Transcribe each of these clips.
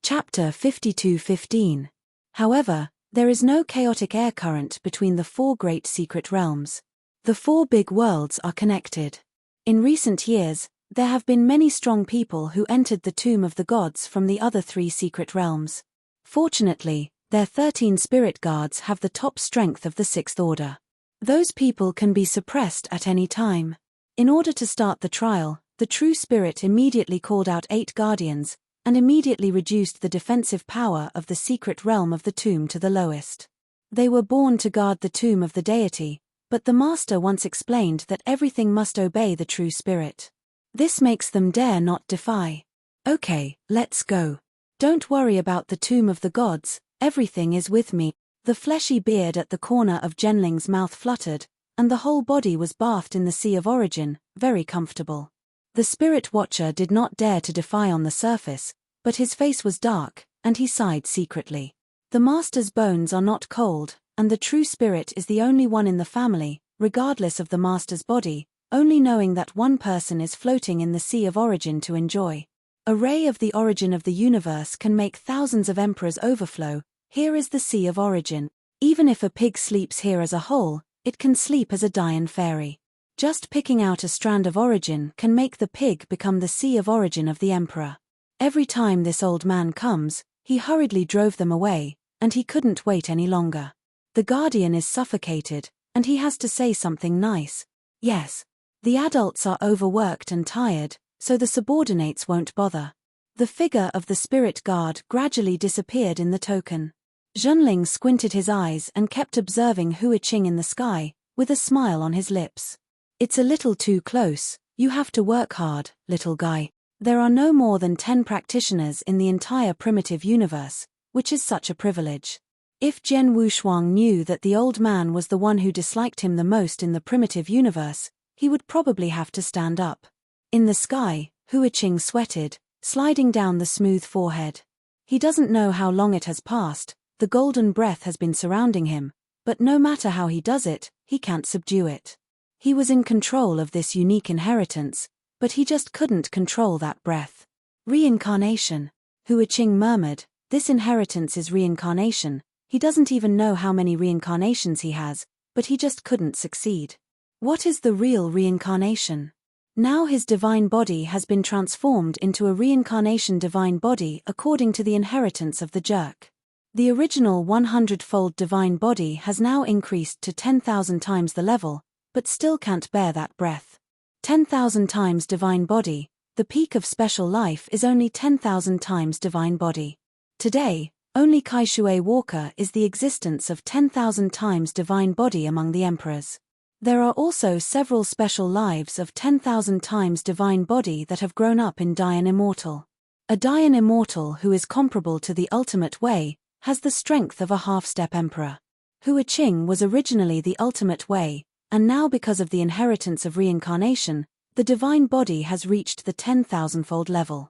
Chapter 52:15. However, there is no chaotic air current between the four great secret realms. The four big worlds are connected. In recent years, there have been many strong people who entered the tomb of the gods from the other three secret realms. Fortunately, their 13 spirit guards have the top strength of the Sixth Order. Those people can be suppressed at any time. In order to start the trial, the true spirit immediately called out 8 guardians, and immediately reduced the defensive power of the secret realm of the tomb to the lowest. They were born to guard the tomb of the deity, but the master once explained that everything must obey the true spirit. This makes them dare not defy. Okay, let's go. Don't worry about the tomb of the gods, everything is with me. The fleshy beard at the corner of Genling's mouth fluttered, and the whole body was bathed in the sea of origin, very comfortable. The spirit watcher did not dare to defy on the surface, but his face was dark, and he sighed secretly. The master's bones are not cold, and the true spirit is the only one in the family, regardless of the master's body, only knowing that one person is floating in the sea of origin to enjoy. A ray of the origin of the universe can make thousands of emperors overflow. Here is the sea of origin. Even if a pig sleeps here as a whole, it can sleep as a Dian fairy. Just picking out a strand of origin can make the pig become the sea of origin of the emperor. Every time this old man comes, he hurriedly drove them away, and he couldn't wait any longer. The guardian is suffocated, and he has to say something nice. Yes. The adults are overworked and tired, so the subordinates won't bother. The figure of the spirit guard gradually disappeared in the token. Zhenling squinted his eyes and kept observing Huiqing in the sky, with a smile on his lips. It's a little too close, you have to work hard, little guy. There are no more than 10 practitioners in the entire primitive universe, which is such a privilege. If Jian Wushuang knew that the old man was the one who disliked him the most in the primitive universe, he would probably have to stand up. In the sky, Huiqing sweated, sliding down the smooth forehead. He doesn't know how long it has passed, the golden breath has been surrounding him, but no matter how he does it, he can't subdue it. He was in control of this unique inheritance, but he just couldn't control that breath. Reincarnation. Huiqing murmured, this inheritance is reincarnation. He doesn't even know how many reincarnations he has, but he just couldn't succeed. What is the real reincarnation? Now his divine body has been transformed into a reincarnation divine body according to the inheritance of the jerk. The original 100-fold divine body has now increased to 10,000 times the level, but still can't bear that breath. 10,000 times divine body, the peak of special life is only 10,000 times divine body. Today, only Kaishui Walker is the existence of 10,000 times divine body among the emperors. There are also several special lives of 10,000 times divine body that have grown up in Dian Immortal. A Dian Immortal who is comparable to the ultimate way, has the strength of a half-step emperor. Huiqing was originally the ultimate way, and now because of the inheritance of reincarnation, the divine body has reached the 10,000-fold level.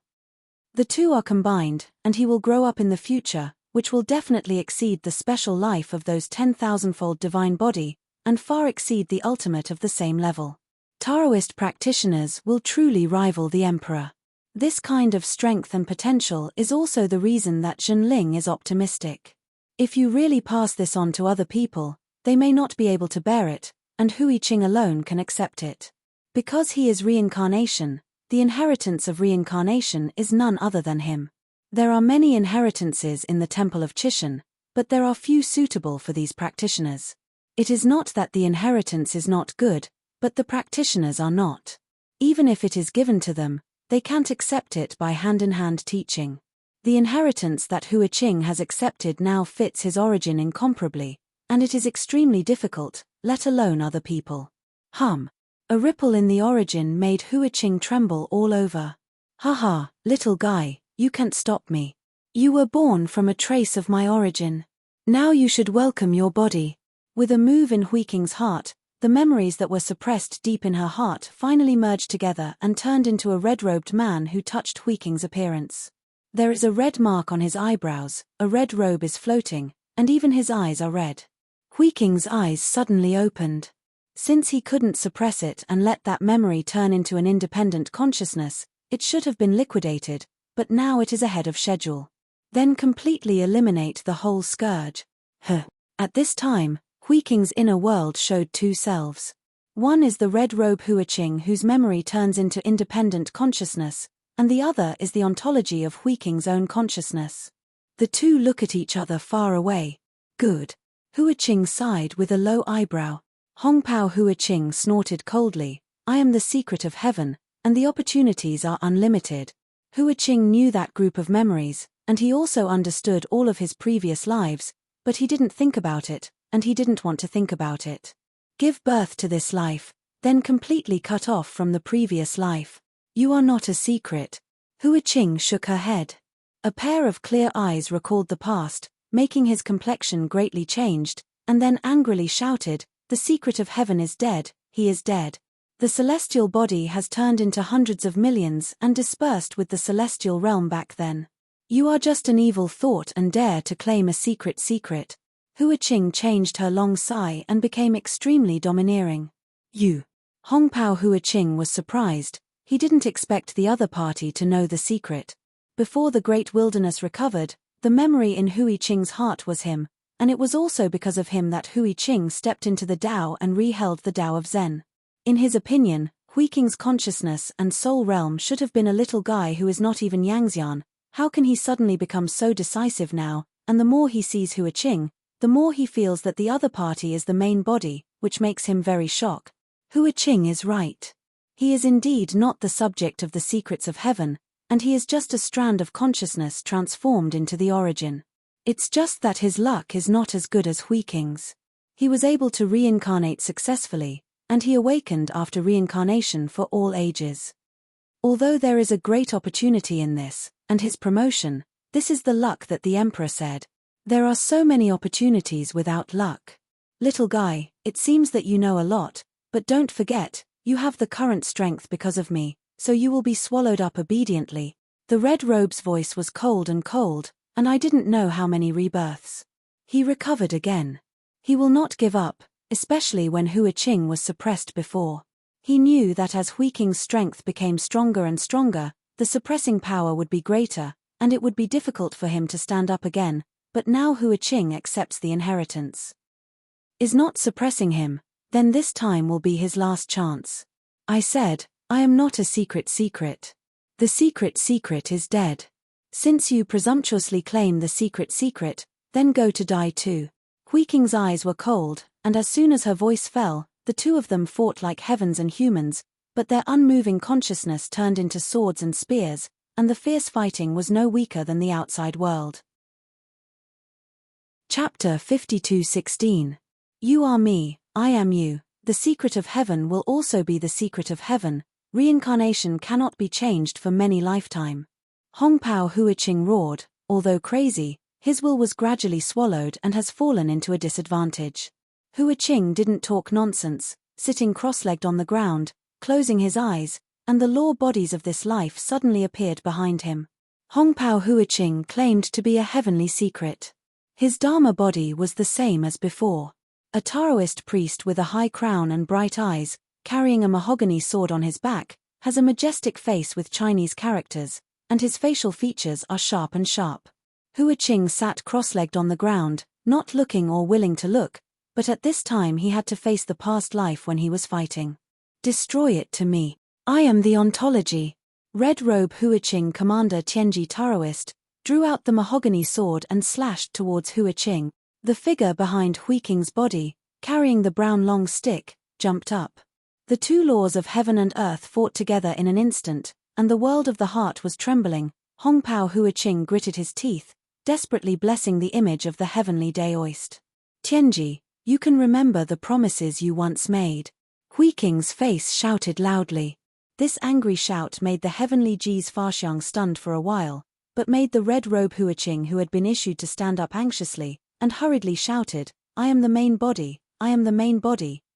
The two are combined, and he will grow up in the future, which will definitely exceed the special life of those 10,000-fold divine body, and far exceed the ultimate of the same level. Taoist practitioners will truly rival the emperor. This kind of strength and potential is also the reason that Zhenling is optimistic. If you really pass this on to other people, they may not be able to bear it, and Huiqing alone can accept it. Because he is reincarnation, the inheritance of reincarnation is none other than him. There are many inheritances in the Temple of Chishan, but there are few suitable for these practitioners. It is not that the inheritance is not good, but the practitioners are not. Even if it is given to them, they can't accept it by hand-in-hand teaching. The inheritance that Huiqing has accepted now fits his origin incomparably, and it is extremely difficult, let alone other people. A ripple in the origin made Huiqing tremble all over. Haha, little guy, you can't stop me. You were born from a trace of my origin. Now you should welcome your body. With a move in Huiqing's heart, the memories that were suppressed deep in her heart finally merged together and turned into a red-robed man who touched Huiqing's appearance. There is a red mark on his eyebrows, a red robe is floating, and even his eyes are red. Huiqing's eyes suddenly opened. Since he couldn't suppress it and let that memory turn into an independent consciousness, it should have been liquidated, but now it is ahead of schedule. then completely eliminate the whole scourge. At this time, Hui Qing's inner world showed two selves. One is the red robe Huiqing whose memory turns into independent consciousness, and the other is the ontology of Hui Qing's own consciousness. The two look at each other far away. Good. Huiqing sighed with a low eyebrow. Hongpao Huiqing snorted coldly. I am the secret of heaven, and the opportunities are unlimited. Huiqing knew that group of memories, and he also understood all of his previous lives, but he didn't think about it, and he didn't want to think about it. Give birth to this life, then completely cut off from the previous life. You are not a secret. Huiqing shook her head. A pair of clear eyes recalled the past, making his complexion greatly changed, and then angrily shouted, the secret of heaven is dead, he is dead. The celestial body has turned into hundreds of millions and dispersed with the celestial realm back then. You are just an evil thought and dare to claim a secret. Huiqing changed her long sigh and became extremely domineering. You. Hongpao Huiqing was surprised. He didn't expect the other party to know the secret. Before the great wilderness recovered, the memory in Huiqing's heart was him, and it was also because of him that Huiqing stepped into the Tao and reheld the Tao of Zen. In his opinion, Huiqing's consciousness and soul realm should have been a little guy who is not even Yangxian. How can he suddenly become so decisive now? And the more he sees Huiqing, the more he feels that the other party is the main body, which makes him very shocked. Huiqing is right. He is indeed not the subject of the secrets of heaven, and he is just a strand of consciousness transformed into the origin. It's just that his luck is not as good as Huiqing's. He was able to reincarnate successfully, and he awakened after reincarnation for all ages. Although there is a great opportunity in this, and his promotion, this is the luck that the emperor said. There are so many opportunities without luck. Little guy, it seems that you know a lot, but don't forget, you have the current strength because of me, so you will be swallowed up obediently. The red robe's voice was cold, and I didn't know how many rebirths. He recovered again. He will not give up, especially when Huiqing was suppressed before. He knew that as Huiqing's strength became stronger and stronger, the suppressing power would be greater, and it would be difficult for him to stand up again, but now Huiqing accepts the inheritance. Is not suppressing him, then this time will be his last chance. I said, I am not a secret. The secret is dead. Since you presumptuously claim the secret, then go to die too. Huiqing's eyes were cold, and as soon as her voice fell, the two of them fought like heavens and humans, but their unmoving consciousness turned into swords and spears, and the fierce fighting was no weaker than the outside world. Chapter 52:16. You are me, I am you. The secret of heaven will also be the secret of heaven. Reincarnation cannot be changed for many lifetime. Hongpao Huiqing roared. Although crazy, his will was gradually swallowed and has fallen into a disadvantage. Huiqing didn't talk nonsense, sitting cross-legged on the ground, closing his eyes, and the law bodies of this life suddenly appeared behind him. Hongpao Huiqing claimed to be a heavenly secret. His Dharma body was the same as before. A Taoist priest with a high crown and bright eyes, carrying a mahogany sword on his back, has a majestic face with Chinese characters, and his facial features are sharp. Huiqing sat cross-legged on the ground, not looking or willing to look, but at this time he had to face the past life when he was fighting. Destroy it to me. I am the ontology. Red Robe Huiqing Commander Tianji Taoist drew out the mahogany sword and slashed towards Huiqing. The figure behind Huiqing's body, carrying the brown long stick, jumped up. The two laws of heaven and earth fought together in an instant, and the world of the heart was trembling. Hongpao Huiqing gritted his teeth, desperately blessing the image of the heavenly Daoist. Tianji, you can remember the promises you once made. Huiqing's face shouted loudly. This angry shout made the heavenly Ji's Faxiang stunned for a while, but made the red robe Huiqing who had been issued to stand up anxiously, and hurriedly shouted, I am the main body,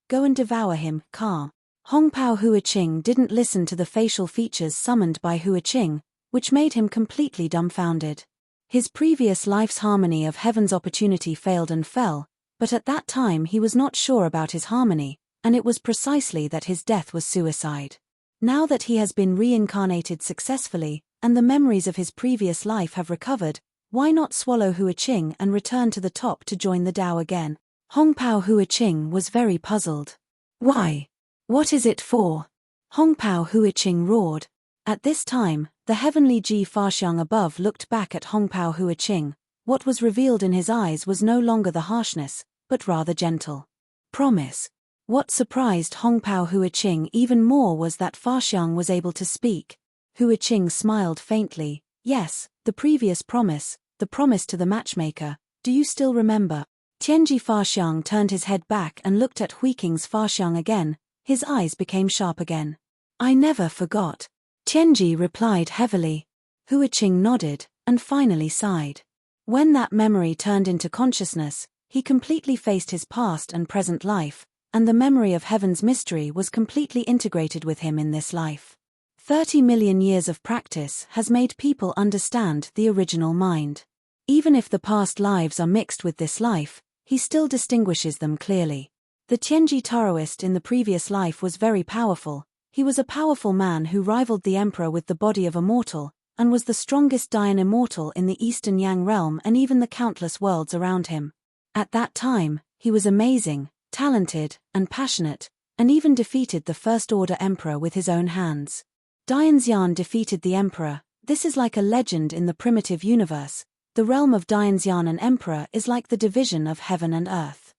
go and devour him, calm. Hongpao Huiqing didn't listen to the facial features summoned by Huiqing, which made him completely dumbfounded. His previous life's harmony of heaven's opportunity failed and fell, but at that time he was not sure about his harmony, and it was precisely that his death was suicide. Now that he has been reincarnated successfully, and the memories of his previous life have recovered, Why not swallow Huiqing and return to the top to join the Tao again? Hongpao Huiqing was very puzzled. Why? What is it for? Hongpao Huiqing roared. At this time, the heavenly Ji Faxiang above looked back at Hongpao Huiqing. What was revealed in his eyes was no longer the harshness, but rather gentle. Promise. What surprised Hongpao Huiqing even more was that Faxiang was able to speak. Huiqing smiled faintly. Yes, the previous promise, the promise to the matchmaker. Do you still remember? Tianji Faxiang turned his head back and looked at Huiqing's Faxiang again. His eyes became sharp again. I never forgot. Tianji replied heavily. Huiqing nodded, and finally sighed. When that memory turned into consciousness, he completely faced his past and present life, and the memory of heaven's mystery was completely integrated with him in this life. 30 million years of practice has made people understand the original mind. Even if the past lives are mixed with this life, he still distinguishes them clearly. The Tianji Taoist in the previous life was very powerful. He was a powerful man who rivaled the emperor with the body of a mortal, and was the strongest Dayan immortal in the Eastern Yang realm and even the countless worlds around him. At that time, he was amazing, talented, and passionate, and even defeated the First Order Emperor with his own hands. Dayan Xian defeated the Emperor. This is like a legend in the primitive universe. The realm of Dayan Xian and Emperor is like the division of heaven and earth.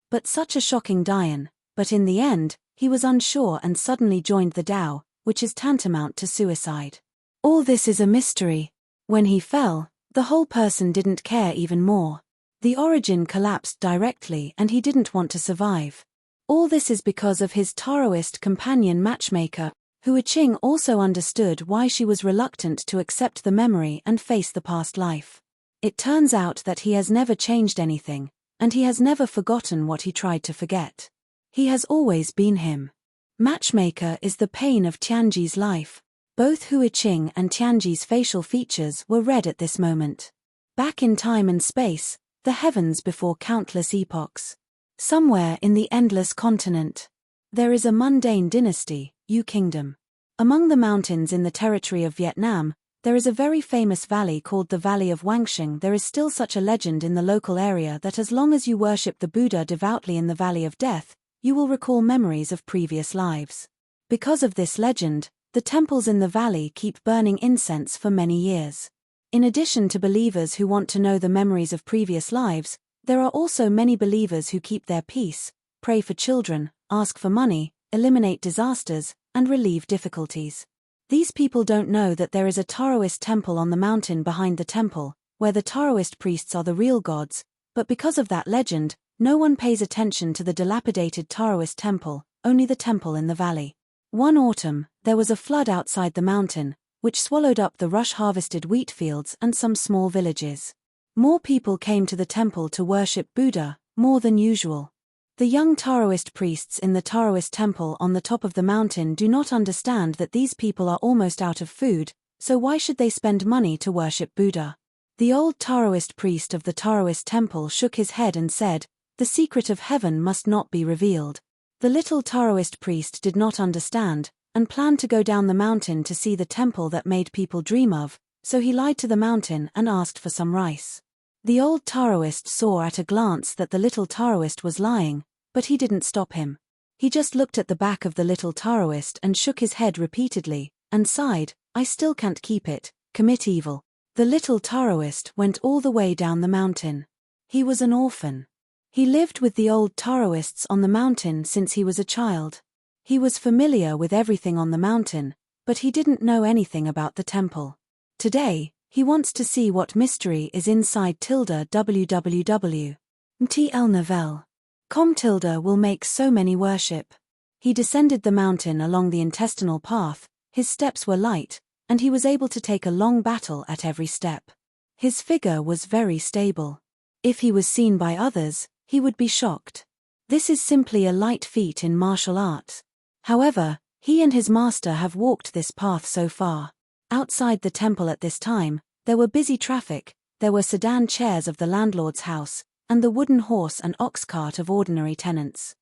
But such a shocking Dayan, but in the end, he was unsure and suddenly joined the Tao, which is tantamount to suicide. All this is a mystery. When he fell, the whole person didn't care even more. The origin collapsed directly and he didn't want to survive. All this is because of his Taoist companion matchmaker. Huiqing also understood why she was reluctant to accept the memory and face the past life. It turns out that he has never changed anything, and he has never forgotten what he tried to forget. He has always been him. Matchmaker is the pain of Tianji's life. Both Huiqing and Tianji's facial features were red at this moment. Back in time and space, the heavens before countless epochs. Somewhere in the endless continent, there is a mundane dynasty, Yu Kingdom. Among the mountains in the territory of Vietnam, there is a very famous valley called the Valley of Wangxing. There is still such a legend in the local area that as long as you worship the Buddha devoutly in the Valley of Death, you will recall memories of previous lives. Because of this legend, the temples in the valley keep burning incense for many years. In addition to believers who want to know the memories of previous lives, there are also many believers who keep their peace, pray for children, ask for money, eliminate disasters, and relieve difficulties. These people don't know that there is a Taoist temple on the mountain behind the temple, where the Taoist priests are the real gods, but because of that legend, no one pays attention to the dilapidated Taoist temple, only the temple in the valley. One autumn, there was a flood outside the mountain, which swallowed up the rush-harvested wheat fields and some small villages. More people came to the temple to worship Buddha, more than usual. The young Taoist priests in the Taoist temple on the top of the mountain do not understand that these people are almost out of food, so why should they spend money to worship Buddha? The old Taoist priest of the Taoist temple shook his head and said, "The secret of heaven must not be revealed." The little Taoist priest did not understand, and planned to go down the mountain to see the temple that made people dream of, so he lied to the mountain and asked for some rice. The old Taoist saw at a glance that the little Taoist was lying, but he didn't stop him. He just looked at the back of the little Taoist and shook his head repeatedly, and sighed, "I still can't keep it, commit evil." The little Taoist went all the way down the mountain. He was an orphan. He lived with the old Taoists on the mountain since he was a child. He was familiar with everything on the mountain, but he didn't know anything about the temple. Today, he wants to see what mystery is inside www. mtlnovel.com will make so many worship. He descended the mountain along the intestinal path, his steps were light, and he was able to take a long battle at every step. His figure was very stable. If he was seen by others, he would be shocked. This is simply a light feat in martial arts. However, he and his master have walked this path so far. Outside the temple at this time, there were busy traffic, there were sedan chairs of the landlord's house, and the wooden horse and ox cart of ordinary tenants.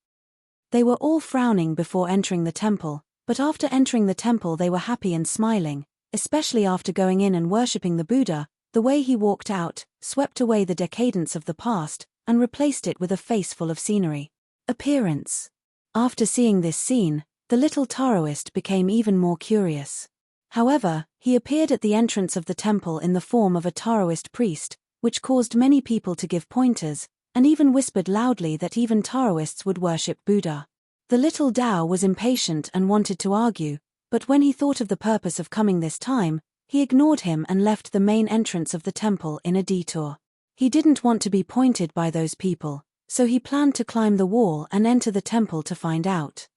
They were all frowning before entering the temple, but after entering the temple they were happy and smiling, especially after going in and worshipping the Buddha, The way he walked out, swept away the decadence of the past, and replaced it with a face full of scenery. Appearance. After seeing this scene, the little Taoist became even more curious. However, he appeared at the entrance of the temple in the form of a Taoist priest, which caused many people to give pointers, and even whispered loudly that even Taoists would worship Buddha. The little Tao was impatient and wanted to argue, but when he thought of the purpose of coming this time, he ignored him and left the main entrance of the temple in a detour. He didn't want to be pointed by those people, so he planned to climb the wall and enter the temple to find out.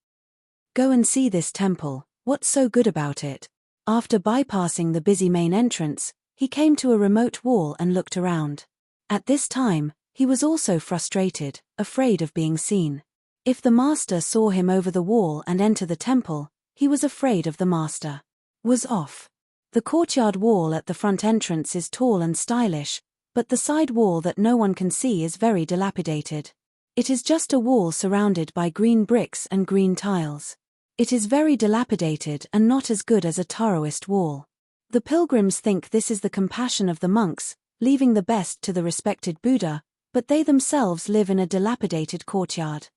Go and see this temple, what's so good about it? After bypassing the busy main entrance, he came to a remote wall and looked around. At this time, he was also frustrated, afraid of being seen. If the master saw him over the wall and enter the temple, he was afraid of the master. Was off. The courtyard wall at the front entrance is tall and stylish, but the side wall that no one can see is very dilapidated. It is just a wall surrounded by green bricks and green tiles. It is very dilapidated and not as good as a Taoist wall. The pilgrims think this is the compassion of the monks, leaving the best to the respected Buddha, but they themselves live in a dilapidated courtyard.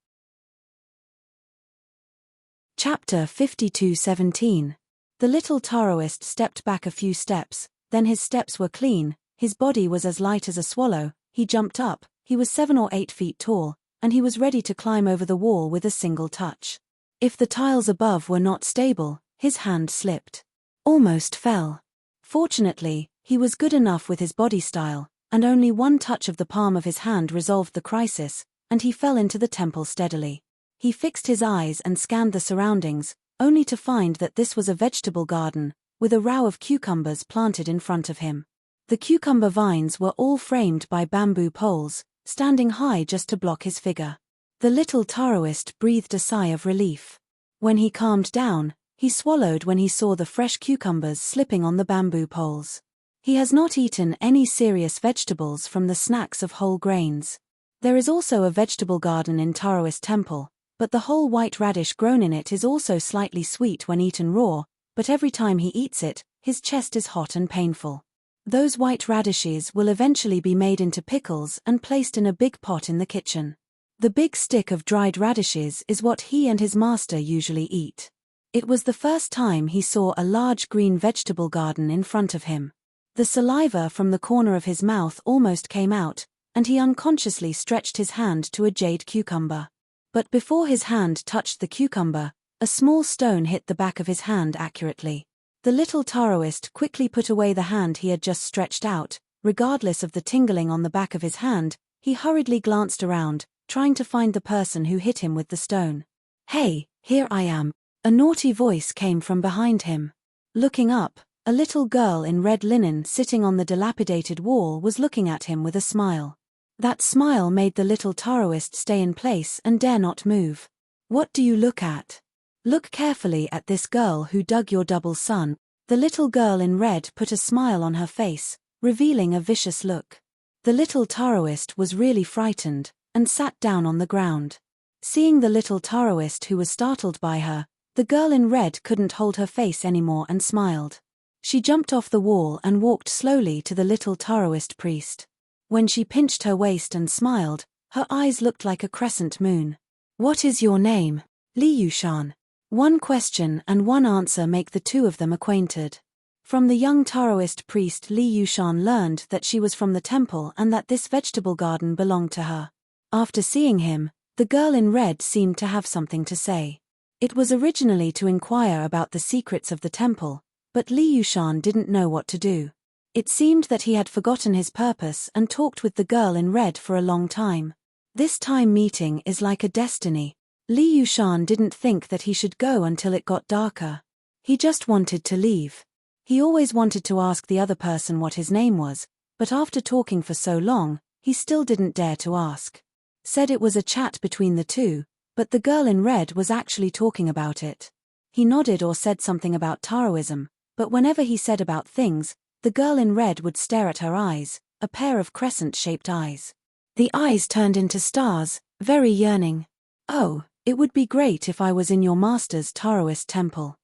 Chapter 52:17. The little Taoist stepped back a few steps, then his steps were clean, his body was as light as a swallow, he jumped up, he was 7 or 8 feet tall, and he was ready to climb over the wall with a single touch. If the tiles above were not stable, his hand slipped. Almost fell. Fortunately, he was good enough with his body style, and only one touch of the palm of his hand resolved the crisis, and he fell into the temple steadily. He fixed his eyes and scanned the surroundings, only to find that this was a vegetable garden, with a row of cucumbers planted in front of him. The cucumber vines were all framed by bamboo poles, standing high just to block his figure. The little Taoist breathed a sigh of relief. When he calmed down, he swallowed when he saw the fresh cucumbers slipping on the bamboo poles. He has not eaten any serious vegetables from the snacks of whole grains. There is also a vegetable garden in Taoist temple, but the whole white radish grown in it is also slightly sweet when eaten raw, but every time he eats it, his chest is hot and painful. Those white radishes will eventually be made into pickles and placed in a big pot in the kitchen. The big stick of dried radishes is what he and his master usually eat. It was the first time he saw a large green vegetable garden in front of him. The saliva from the corner of his mouth almost came out, and he unconsciously stretched his hand to a jade cucumber. But before his hand touched the cucumber, a small stone hit the back of his hand accurately. The little Taoist quickly put away the hand he had just stretched out. Regardless of the tingling on the back of his hand, he hurriedly glanced around, trying to find the person who hit him with the stone. "Hey, here I am." A naughty voice came from behind him. Looking up, a little girl in red linen sitting on the dilapidated wall was looking at him with a smile. That smile made the little Taoist stay in place and dare not move. "What do you look at? Look carefully at this girl who dug your double son." The little girl in red put a smile on her face, revealing a vicious look. The little Taoist was really frightened, and sat down on the ground. Seeing the little Taoist who was startled by her, the girl in red couldn't hold her face anymore and smiled. She jumped off the wall and walked slowly to the little Taoist priest. When she pinched her waist and smiled, her eyes looked like a crescent moon. "What is your name?" "Li Yushan." One question and one answer make the two of them acquainted. From the young Taoist priest, Li Yushan learned that she was from the temple and that this vegetable garden belonged to her. After seeing him, the girl in red seemed to have something to say. It was originally to inquire about the secrets of the temple, but Li Yushan didn't know what to do. It seemed that he had forgotten his purpose and talked with the girl in red for a long time. This time meeting is like a destiny. Li Yushan didn't think that he should go until it got darker. He just wanted to leave. He always wanted to ask the other person what his name was, but after talking for so long, he still didn't dare to ask. Said it was a chat between the two, but the girl in red was actually talking about it. He nodded or said something about Taoism, but whenever he said about things, the girl in red would stare at her eyes, a pair of crescent-shaped eyes. The eyes turned into stars, very yearning. "Oh, it would be great if I was in your master's Taoist temple.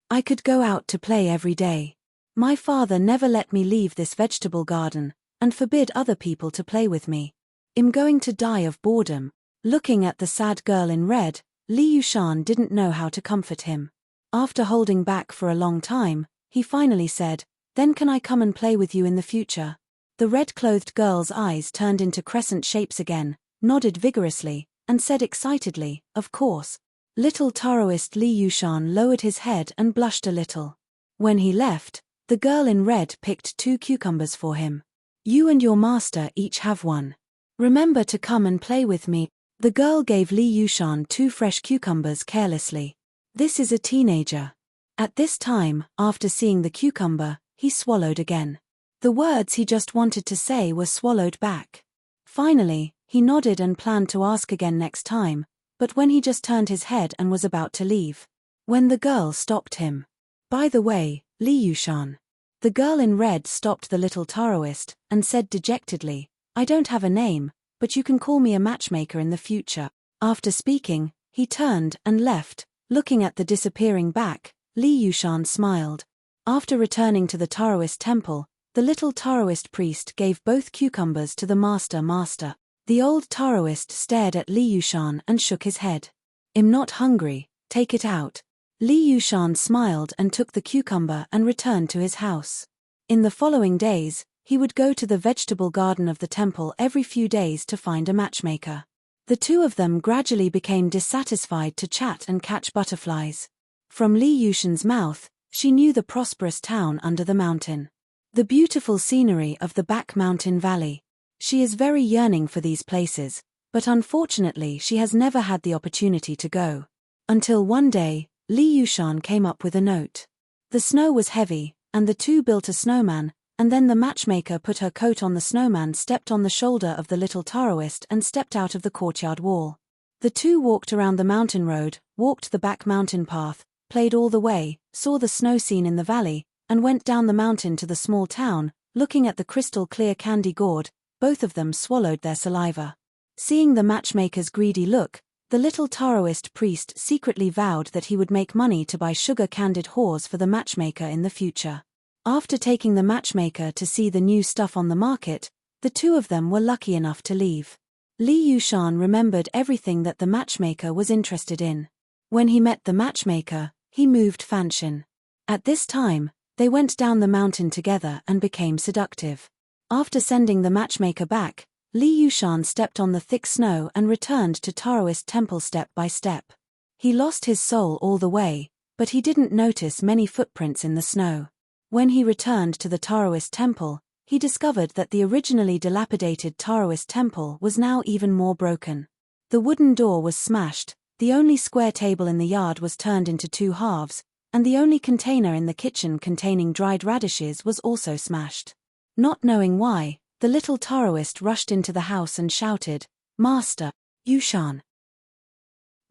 I could go out to play every day. My father never let me leave this vegetable garden, and forbid other people to play with me. I'm going to die of boredom. Looking at the sad girl in red, Li Yushan didn't know how to comfort him. After holding back for a long time, he finally said, "Then can I come and play with you in the future?" The red-clothed girl's eyes turned into crescent shapes again, nodded vigorously, and said excitedly, "Of course." Little Taoist Li Yushan lowered his head and blushed a little. When he left, the girl in red picked 2 cucumbers for him. "You and your master each have one. Remember to come and play with me." The girl gave Li Yushan 2 fresh cucumbers carelessly. This is a teenager. At this time, after seeing the cucumber, he swallowed again. The words he just wanted to say were swallowed back. Finally, he nodded and planned to ask again next time, but when he just turned his head and was about to leave, when the girl stopped him. "By the way, Li Yushan." The girl in red stopped the little Taoist and said dejectedly, "I don't have a name, but you can call me a matchmaker in the future." After speaking, he turned and left. Looking at the disappearing back, Li Yushan smiled. After returning to the Taoist temple, the little Taoist priest gave both cucumbers to the master. The old Taoist stared at Li Yushan and shook his head. "I'm not hungry, take it out." Li Yushan smiled and took the cucumber and returned to his house. In the following days, he would go to the vegetable garden of the temple every few days to find a matchmaker. The two of them gradually became dissatisfied to chat and catch butterflies. From Li Yushan's mouth, she knew the prosperous town under the mountain. The beautiful scenery of the back mountain valley. She is very yearning for these places, but unfortunately she has never had the opportunity to go. Until one day, Li Yushan came up with a note. The snow was heavy, and the two built a snowman, and then the matchmaker put her coat on the snowman, stepped on the shoulder of the little Taoist and stepped out of the courtyard wall. The two walked around the mountain road, walked the back mountain path, played all the way, saw the snow scene in the valley, and went down the mountain to the small town, looking at the crystal-clear candy gourd. Both of them swallowed their saliva. Seeing the matchmaker's greedy look, the little Taoist priest secretly vowed that he would make money to buy sugar-candied whores for the matchmaker in the future. After taking the matchmaker to see the new stuff on the market, the two of them were lucky enough to leave. Li Yushan remembered everything that the matchmaker was interested in. When he met the matchmaker, he moved Fanshin. At this time, they went down the mountain together and became seductive. After sending the matchmaker back, Li Yushan stepped on the thick snow and returned to Taoist temple step by step. He lost his soul all the way, but he didn't notice many footprints in the snow. When he returned to the Taoist temple, he discovered that the originally dilapidated Taoist temple was now even more broken. The wooden door was smashed, the only square table in the yard was turned into 2 halves, and the only container in the kitchen containing dried radishes was also smashed. Not knowing why, the little Taoist rushed into the house and shouted, "Master, Yushan!"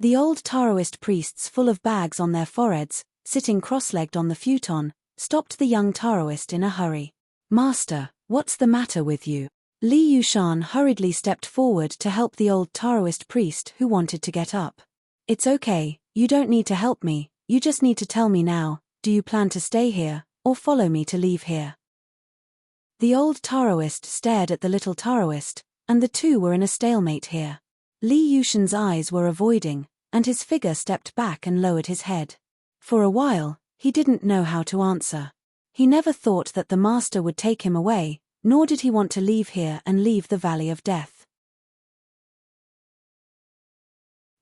The old Taoist priests, full of bags on their foreheads, sitting cross-legged on the futon, stopped the young Taoist in a hurry. "Master, what's the matter with you?" Li Yushan hurriedly stepped forward to help the old Taoist priest who wanted to get up. "It's okay, you don't need to help me, you just need to tell me now, do you plan to stay here, or follow me to leave here?" The old Taoist stared at the little Taoist, and the two were in a stalemate here. Li Yushan's eyes were avoiding, and his figure stepped back and lowered his head. For a while, he didn't know how to answer. He never thought that the master would take him away, nor did he want to leave here and leave the Valley of Death.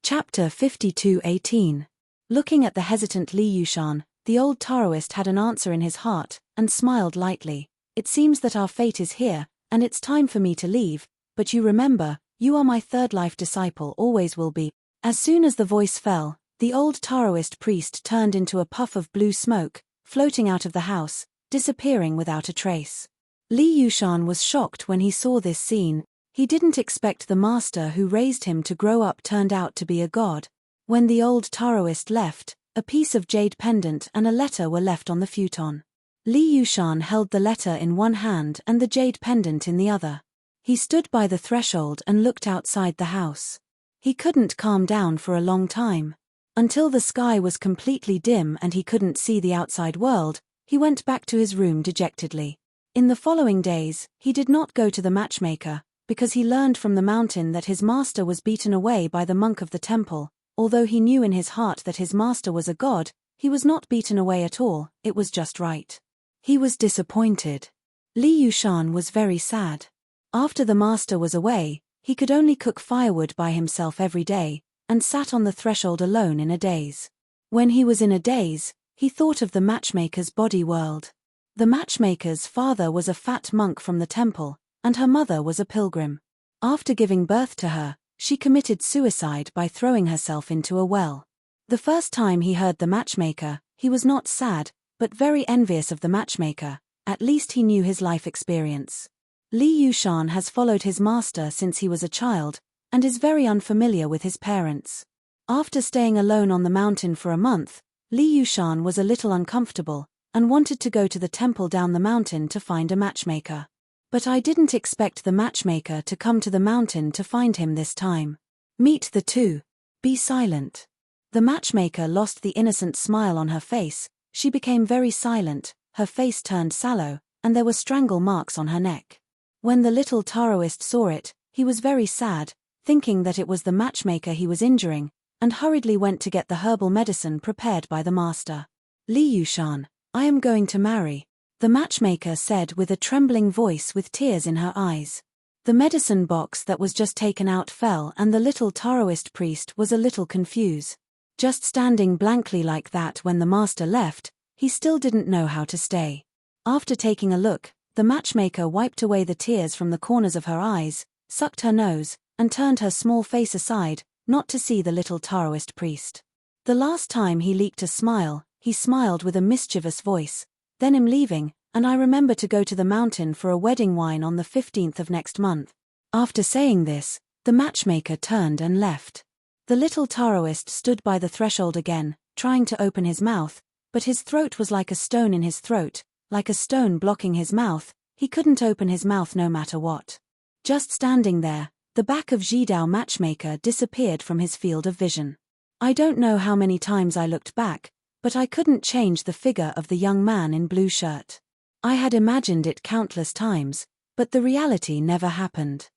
Chapter 52:18. Looking at the hesitant Li Yushan, the old Taoist had an answer in his heart, and smiled lightly. "It seems that our fate is here, and it's time for me to leave, but you remember, you are my third life disciple, always will be." As soon as the voice fell, the old Taoist priest turned into a puff of blue smoke, floating out of the house, disappearing without a trace. Li Yushan was shocked when he saw this scene. He didn't expect the master who raised him to grow up turned out to be a god. When the old Taoist left, a piece of jade pendant and a letter were left on the futon. Li Yushan held the letter in one hand and the jade pendant in the other. He stood by the threshold and looked outside the house. He couldn't calm down for a long time. Until the sky was completely dim and he couldn't see the outside world, he went back to his room dejectedly. In the following days, he did not go to the matchmaker, because he learned from the mountain that his master was beaten away by the monk of the temple. Although he knew in his heart that his master was a god, he was not beaten away at all, it was just right. He was disappointed. Li Yushan was very sad. After the master was away, he could only cook firewood by himself every day, and sat on the threshold alone in a daze. When he was in a daze, he thought of the matchmaker's body world. The matchmaker's father was a fat monk from the temple, and her mother was a pilgrim. After giving birth to her, she committed suicide by throwing herself into a well. The first time he heard the matchmaker, he was not sad, but very envious of the matchmaker. At least he knew his life experience. Li Yushan has followed his master since he was a child, and is very unfamiliar with his parents. After staying alone on the mountain for a month, Li Yushan was a little uncomfortable, and wanted to go to the temple down the mountain to find a matchmaker. But I didn't expect the matchmaker to come to the mountain to find him this time. Meet the two. Be silent. The matchmaker lost the innocent smile on her face, she became very silent, her face turned sallow, and there were strangle marks on her neck. When the little Taoist saw it, he was very sad, thinking that it was the matchmaker he was injuring, and hurriedly went to get the herbal medicine prepared by the master. Li Yushan, I am going to marry, the matchmaker said with a trembling voice with tears in her eyes. The medicine box that was just taken out fell and the little Taoist priest was a little confused. Just standing blankly like that when the master left, he still didn't know how to stay. After taking a look, the matchmaker wiped away the tears from the corners of her eyes, sucked her nose, and turned her small face aside, not to see the little Taoist priest. The last time he leaked a smile, he smiled with a mischievous voice. Then I'm leaving, and I remember to go to the mountain for a wedding wine on the 15th of next month. After saying this, the matchmaker turned and left. The little Taoist stood by the threshold again, trying to open his mouth, but his throat was like a stone in his throat, like a stone blocking his mouth, he couldn't open his mouth no matter what. Just standing there, the back of Jidao matchmaker disappeared from his field of vision. I don't know how many times I looked back, but I couldn't change the figure of the young man in blue shirt. I had imagined it countless times, but the reality never happened.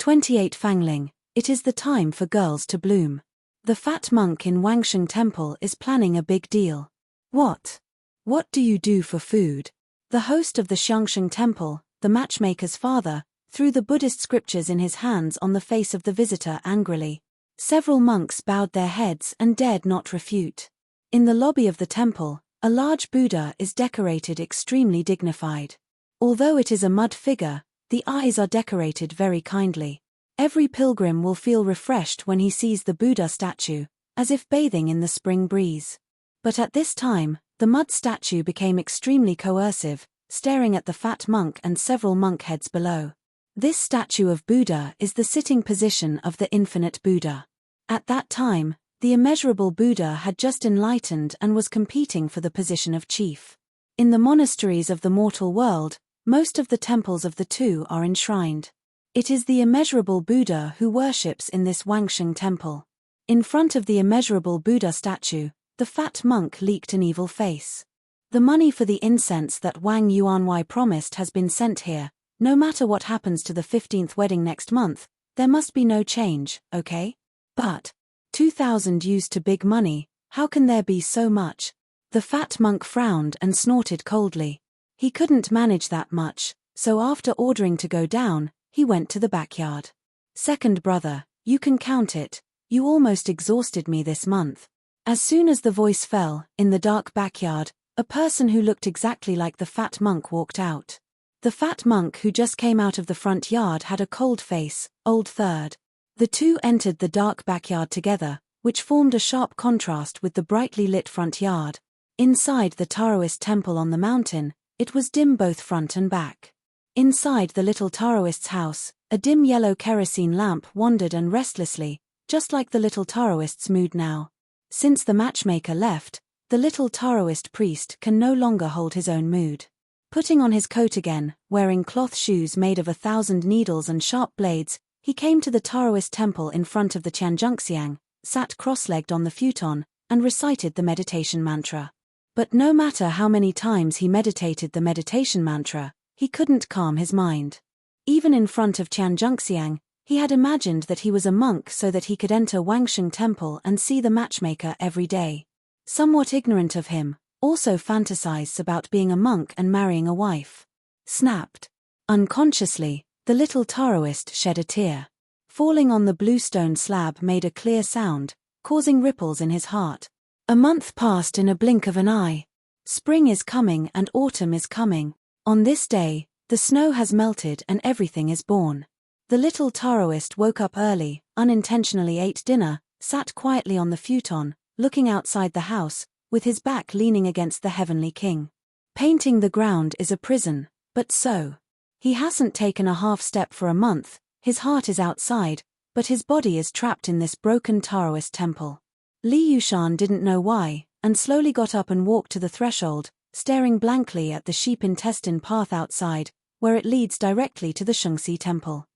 28 Fangling, it is the time for girls to bloom. The fat monk in Wangsheng Temple is planning a big deal. What? What do you do for food? The host of the Xiangsheng Temple, the matchmaker's father, threw the Buddhist scriptures in his hands on the face of the visitor angrily. Several monks bowed their heads and dared not refute. In the lobby of the temple, a large Buddha is decorated extremely dignified. Although it is a mud figure, the eyes are decorated very kindly. Every pilgrim will feel refreshed when he sees the Buddha statue, as if bathing in the spring breeze. But at this time, the mud statue became extremely coercive, staring at the fat monk and several monk heads below. This statue of Buddha is the sitting position of the infinite Buddha. At that time, the immeasurable Buddha had just enlightened and was competing for the position of chief. In the monasteries of the mortal world, most of the temples of the two are enshrined. It is the immeasurable Buddha who worships in this Wangsheng temple. In front of the immeasurable Buddha statue, the fat monk leaked an evil face. The money for the incense that Wang Yuanwei promised has been sent here. No matter what happens to the 15th wedding next month, there must be no change, okay? But 2,000 used to big money, how can there be so much? The fat monk frowned and snorted coldly. He couldn't manage that much, so after ordering to go down, he went to the backyard. Second brother, you can count it, you almost exhausted me this month. As soon as the voice fell, in the dark backyard, a person who looked exactly like the fat monk walked out. The fat monk who just came out of the front yard had a cold face, old third. The two entered the dark backyard together, which formed a sharp contrast with the brightly lit front yard. Inside the Taoist temple on the mountain, it was dim both front and back. Inside the little Taoist's house, a dim yellow kerosene lamp wandered and restlessly, just like the little Taoist's mood now. Since the matchmaker left, the little Taoist priest can no longer hold his own mood. Putting on his coat again, wearing cloth shoes made of 1,000 needles and sharp blades, he came to the Taoist temple in front of the Tianjungxiang, sat cross-legged on the futon, and recited the meditation mantra. But no matter how many times he meditated the meditation mantra, he couldn't calm his mind. Even in front of Tianjungxiang, he had imagined that he was a monk so that he could enter Wangsheng Temple and see the matchmaker every day. Somewhat ignorant of him, also fantasized about being a monk and marrying a wife. Snapped. Unconsciously, the little Taoist shed a tear. Falling on the bluestone slab made a clear sound, causing ripples in his heart. A month passed in a blink of an eye. Spring is coming and autumn is coming. On this day, the snow has melted and everything is born. The little Taoist woke up early, unintentionally ate dinner, sat quietly on the futon, looking outside the house, with his back leaning against the heavenly king. Painting the ground is a prison, but so. He hasn't taken a half step for a month, his heart is outside, but his body is trapped in this broken Taoist temple. Li Yushan didn't know why, and slowly got up and walked to the threshold, staring blankly at the sheep intestine path outside, where it leads directly to the Shengxi temple.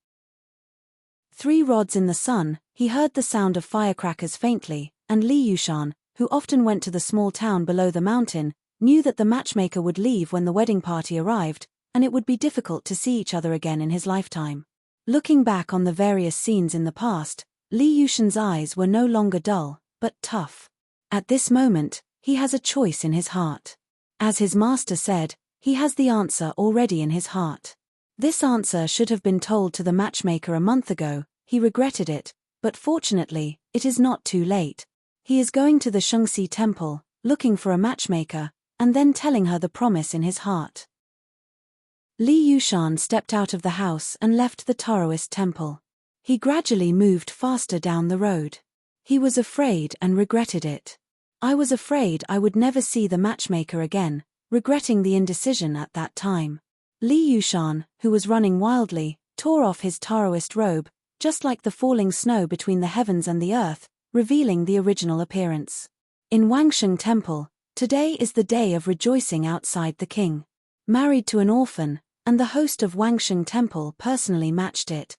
3 rods in the sun, he heard the sound of firecrackers faintly, and Li Yushan, who often went to the small town below the mountain, knew that the matchmaker would leave when the wedding party arrived, and it would be difficult to see each other again in his lifetime. Looking back on the various scenes in the past, Li Yushan's eyes were no longer dull, but tough. At this moment, he has a choice in his heart. As his master said, he has the answer already in his heart. This answer should have been told to the matchmaker a month ago, he regretted it, but fortunately, it is not too late. He is going to the Shengxi temple, looking for a matchmaker, and then telling her the promise in his heart. Li Yushan stepped out of the house and left the Taoist temple. He gradually moved faster down the road. He was afraid and regretted it. I was afraid I would never see the matchmaker again, regretting the indecision at that time. Li Yushan, who was running wildly, tore off his Taoist robe, just like the falling snow between the heavens and the earth, revealing the original appearance. In Wangsheng Temple, today is the day of rejoicing outside the king. Married to an orphan, and the host of Wangsheng Temple personally matched it.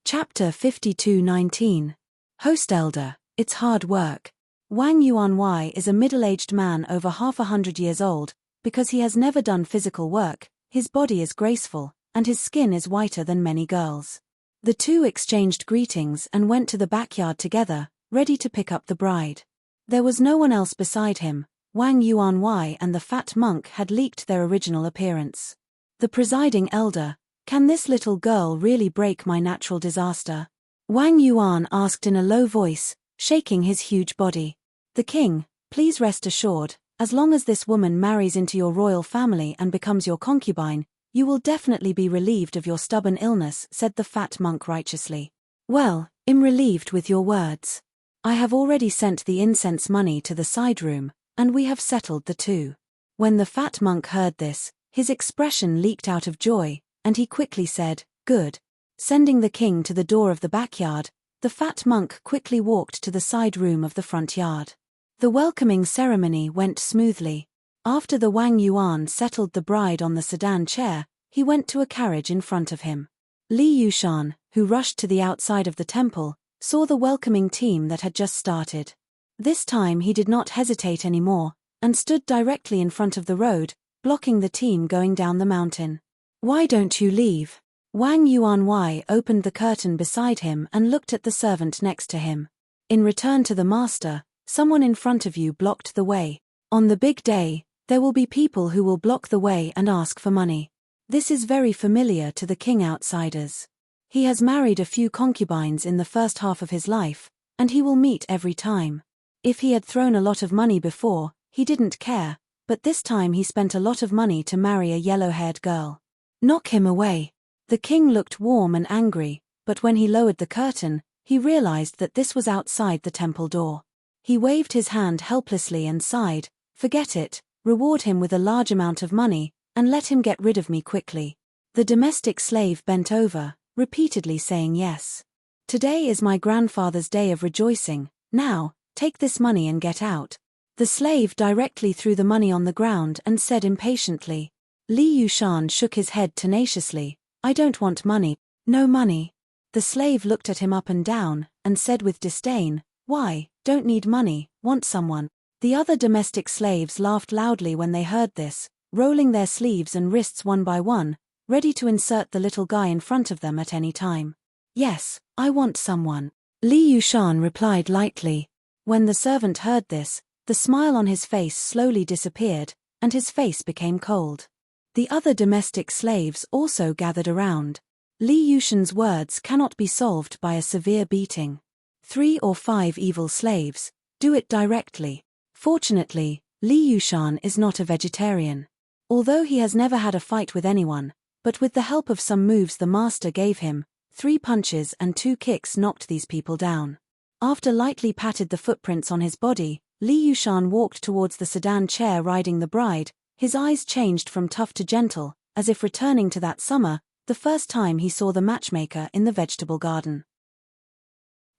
Chapter 52:19. Host Elder, it's hard work. Wang Yuanwei is a middle-aged man over half 100 years old. Because he has never done physical work, his body is graceful, and his skin is whiter than many girls. The two exchanged greetings and went to the backyard together, ready to pick up the bride. There was no one else beside him. Wang Yuanwei and the fat monk had leaked their original appearance. The presiding elder, can this little girl really break my natural disaster? Wang Yuan asked in a low voice, shaking his huge body. The king, please rest assured, as long as this woman marries into your royal family and becomes your concubine, you will definitely be relieved of your stubborn illness, said the fat monk righteously. Well, I'm relieved with your words. I have already sent the incense money to the side room, and we have settled the two. When the fat monk heard this, his expression leaked out of joy, and he quickly said, good. Sending the king to the door of the backyard, the fat monk quickly walked to the side room of the front yard. The welcoming ceremony went smoothly. After the Wang Yuan settled the bride on the sedan chair, he went to a carriage in front of him. Li Yushan, who rushed to the outside of the temple, saw the welcoming team that had just started. This time he did not hesitate anymore, and stood directly in front of the road, blocking the team going down the mountain. Why don't you leave? Wang Yuanwei opened the curtain beside him and looked at the servant next to him. In return to the master, someone in front of you blocked the way. On the big day, there will be people who will block the way and ask for money. This is very familiar to the king outsiders. He has married a few concubines in the first half of his life, and he will meet every time. If he had thrown a lot of money before, he didn't care, but this time he spent a lot of money to marry a yellow-haired girl. Knock him away. The king looked warm and angry, but when he lowered the curtain, he realized that this was outside the temple door. He waved his hand helplessly and sighed, forget it, reward him with a large amount of money, and let him get rid of me quickly. The domestic slave bent over, repeatedly saying yes. Today is my grandfather's day of rejoicing, now, take this money and get out. The slave directly threw the money on the ground and said impatiently. Li Yushan shook his head tenaciously, I don't want money, no money. The slave looked at him up and down, and said with disdain, why, don't need money, want someone. The other domestic slaves laughed loudly when they heard this, rolling their sleeves and wrists one by one, ready to insert the little guy in front of them at any time. Yes, I want someone. Li Yushan replied lightly. When the servant heard this, the smile on his face slowly disappeared, and his face became cold. The other domestic slaves also gathered around. Li Yushan's words cannot be solved by a severe beating. 3 or 5 evil slaves, do it directly. Fortunately, Li Yushan is not a vegetarian. Although he has never had a fight with anyone, but with the help of some moves the master gave him, 3 punches and 2 kicks knocked these people down. After lightly patted the footprints on his body, Li Yushan walked towards the sedan chair riding the bride. His eyes changed from tough to gentle, as if returning to that summer, the first time he saw the matchmaker in the vegetable garden.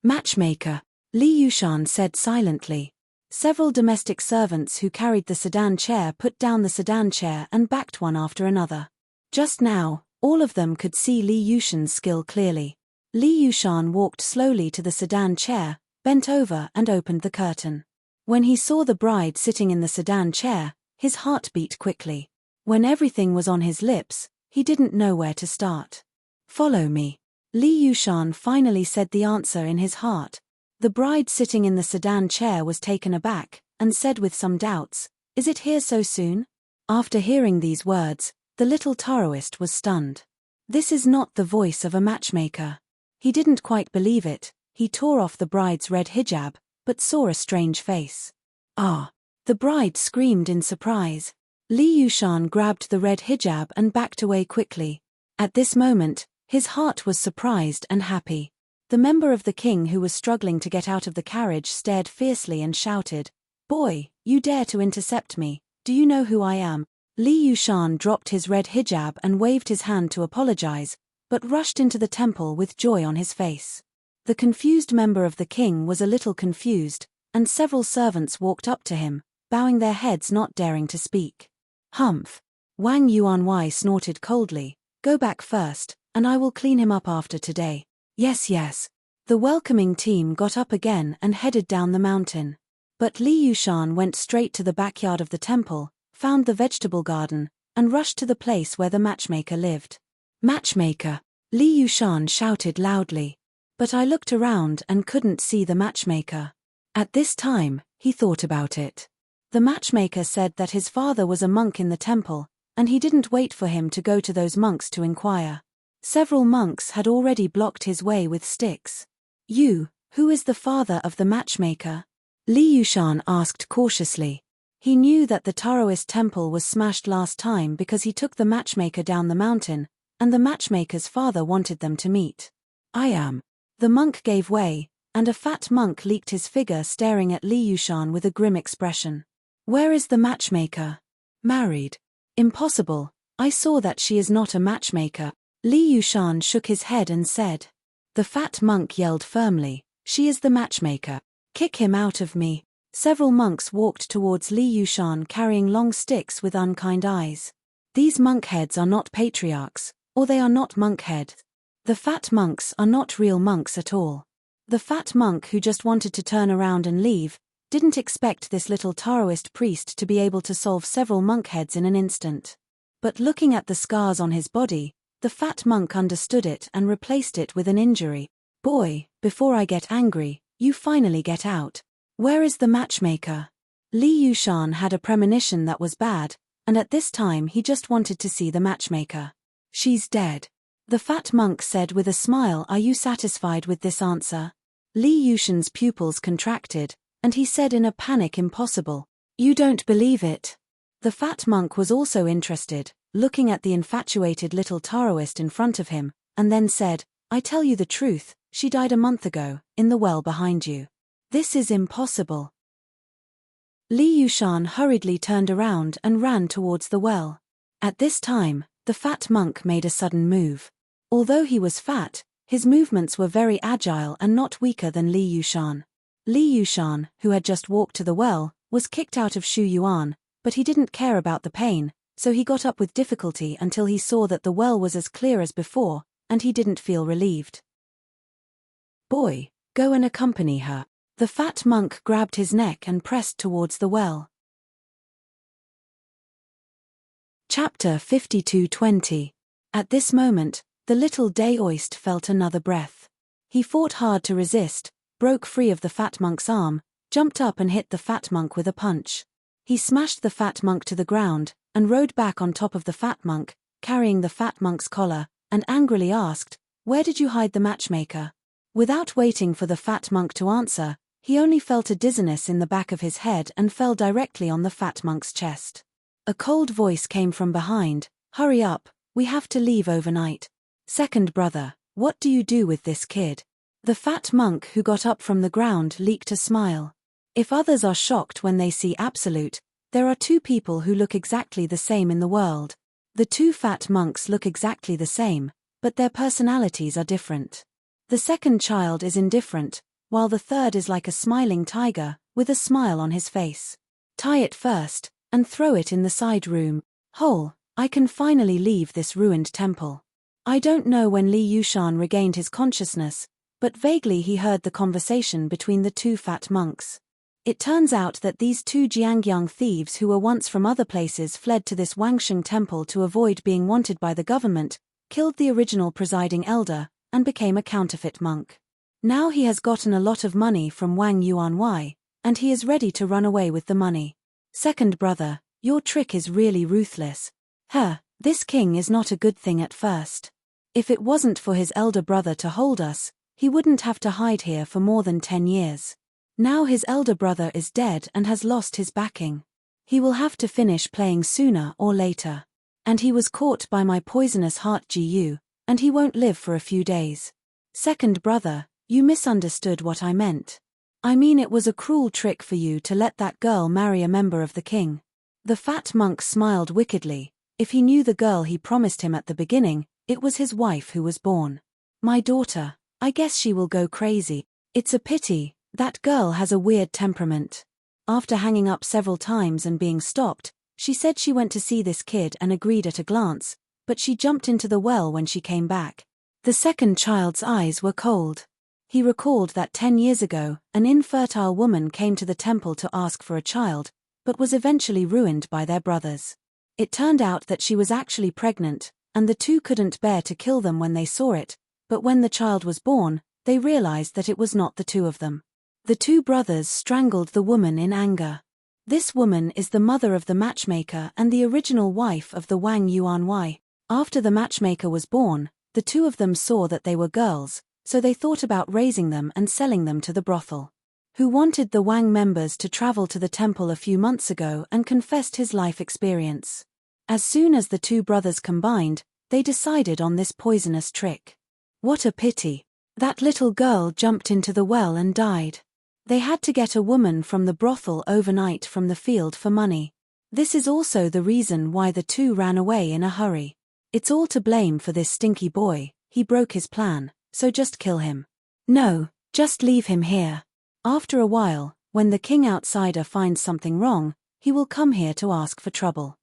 Matchmaker, Li Yushan said silently. Several domestic servants who carried the sedan chair put down the sedan chair and backed one after another. Just now, all of them could see Li Yushan's skill clearly. Li Yushan walked slowly to the sedan chair, bent over and opened the curtain. When he saw the bride sitting in the sedan chair, his heart beat quickly. When everything was on his lips, he didn't know where to start. Follow me. Li Yushan finally said the answer in his heart. The bride sitting in the sedan chair was taken aback, and said with some doubts, "Is it here so soon?" After hearing these words, the little Taoist was stunned. This is not the voice of a matchmaker. He didn't quite believe it. He tore off the bride's red hijab, but saw a strange face. Ah! The bride screamed in surprise. Li Yushan grabbed the red hijab and backed away quickly. At this moment, his heart was surprised and happy. The member of the king who was struggling to get out of the carriage stared fiercely and shouted, "Boy, you dare to intercept me, do you know who I am?" Li Yushan dropped his red hijab and waved his hand to apologize, but rushed into the temple with joy on his face. The confused member of the king was a little confused, and several servants walked up to him, bowing their heads not daring to speak. Humph! Wang Yuanwei snorted coldly, "Go back first, and I will clean him up after today." Yes, yes. The welcoming team got up again and headed down the mountain. But Li Yushan went straight to the backyard of the temple, found the vegetable garden, and rushed to the place where the matchmaker lived. Matchmaker! Li Yushan shouted loudly. But I looked around and couldn't see the matchmaker. At this time, he thought about it. The matchmaker said that his father was a monk in the temple, and he didn't wait for him to go to those monks to inquire. Several monks had already blocked his way with sticks. Who is the father of the matchmaker? Li Yushan asked cautiously. He knew that the Taoist temple was smashed last time because he took the matchmaker down the mountain, and the matchmaker's father wanted them to meet. I am. The monk gave way, and a fat monk leaked his figure staring at Li Yushan with a grim expression. Where is the matchmaker? Married. Impossible. I saw that she is not a matchmaker. Li Yushan shook his head and said. The fat monk yelled firmly, "She is the matchmaker. Kick him out of me." Several monks walked towards Li Yushan carrying long sticks with unkind eyes. These monk heads are not patriarchs, or they are not monk heads. The fat monks are not real monks at all. The fat monk who just wanted to turn around and leave, didn't expect this little Taoist priest to be able to solve several monk heads in an instant. But looking at the scars on his body, the fat monk understood it and replaced it with an injury. Boy, before I get angry, you finally get out. Where is the matchmaker? Li Yushan had a premonition that was bad, and at this time he just wanted to see the matchmaker. She's dead. The fat monk said with a smile, "Are you satisfied with this answer?" Li Yushan's pupils contracted, and he said in a panic, "Impossible. You don't believe it." The fat monk was also interested, looking at the infatuated little Taoist in front of him, and then said, "I tell you the truth, she died a month ago, in the well behind you. This is impossible." Li Yushan hurriedly turned around and ran towards the well. At this time, the fat monk made a sudden move. Although he was fat, his movements were very agile and not weaker than Li Yushan. Li Yushan, who had just walked to the well, was kicked out of Shu Yuan, but he didn't care about the pain, so he got up with difficulty until he saw that the well was as clear as before, and he didn't feel relieved. Boy, go and accompany her. The fat monk grabbed his neck and pressed towards the well. Chapter 52:20. At this moment, the little daoist felt another breath. He fought hard to resist, broke free of the fat monk's arm, jumped up and hit the fat monk with a punch. He smashed the fat monk to the ground, and rode back on top of the fat monk, carrying the fat monk's collar, and angrily asked, "Where did you hide the matchmaker?" Without waiting for the fat monk to answer, he only felt a dizziness in the back of his head and fell directly on the fat monk's chest. A cold voice came from behind, "Hurry up, we have to leave overnight. Second brother, what do you do with this kid?" The fat monk who got up from the ground leaked a smile. If others are shocked when they see absolute, there are two people who look exactly the same in the world. The two fat monks look exactly the same, but their personalities are different. The second child is indifferent, while the third is like a smiling tiger, with a smile on his face. Tie it first, and throw it in the side room hole. I can finally leave this ruined temple. I don't know when Li Yushan regained his consciousness, but vaguely he heard the conversation between the two fat monks. It turns out that these two Jiangyang thieves who were once from other places fled to this Wangsheng temple to avoid being wanted by the government, killed the original presiding elder, and became a counterfeit monk. Now he has gotten a lot of money from Wang Yuanwei, and he is ready to run away with the money. Second brother, your trick is really ruthless. This king is not a good thing at first. If it wasn't for his elder brother to hold us, he wouldn't have to hide here for more than 10 years. Now his elder brother is dead and has lost his backing. He will have to finish playing sooner or later. And he was caught by my poisonous heart Jiyu, and he won't live for a few days. Second brother, you misunderstood what I meant. I mean it was a cruel trick for you to let that girl marry a member of the king. The fat monk smiled wickedly. If he knew the girl he promised him at the beginning, it was his wife who was born. My daughter, I guess she will go crazy. It's a pity, that girl has a weird temperament. After hanging up several times and being stopped, she said she went to see this kid and agreed at a glance, but she jumped into the well when she came back. The second child's eyes were cold. He recalled that 10 years ago, an infertile woman came to the temple to ask for a child, but was eventually ruined by their brothers. It turned out that she was actually pregnant, and the two couldn't bear to kill them when they saw it, but when the child was born, they realized that it was not the two of them. The two brothers strangled the woman in anger. This woman is the mother of the matchmaker and the original wife of the Wang Yuanwei. After the matchmaker was born, the two of them saw that they were girls, so they thought about raising them and selling them to the brothel. Who wanted the Wang members to travel to the temple a few months ago and confessed his life experience. As soon as the two brothers combined, they decided on this poisonous trick. What a pity. That little girl jumped into the well and died. They had to get a woman from the brothel overnight from the field for money. This is also the reason why the two ran away in a hurry. It's all to blame for this stinky boy. He broke his plan, so just kill him. No, just leave him here. After a while, when the king outsider finds something wrong, he will come here to ask for trouble.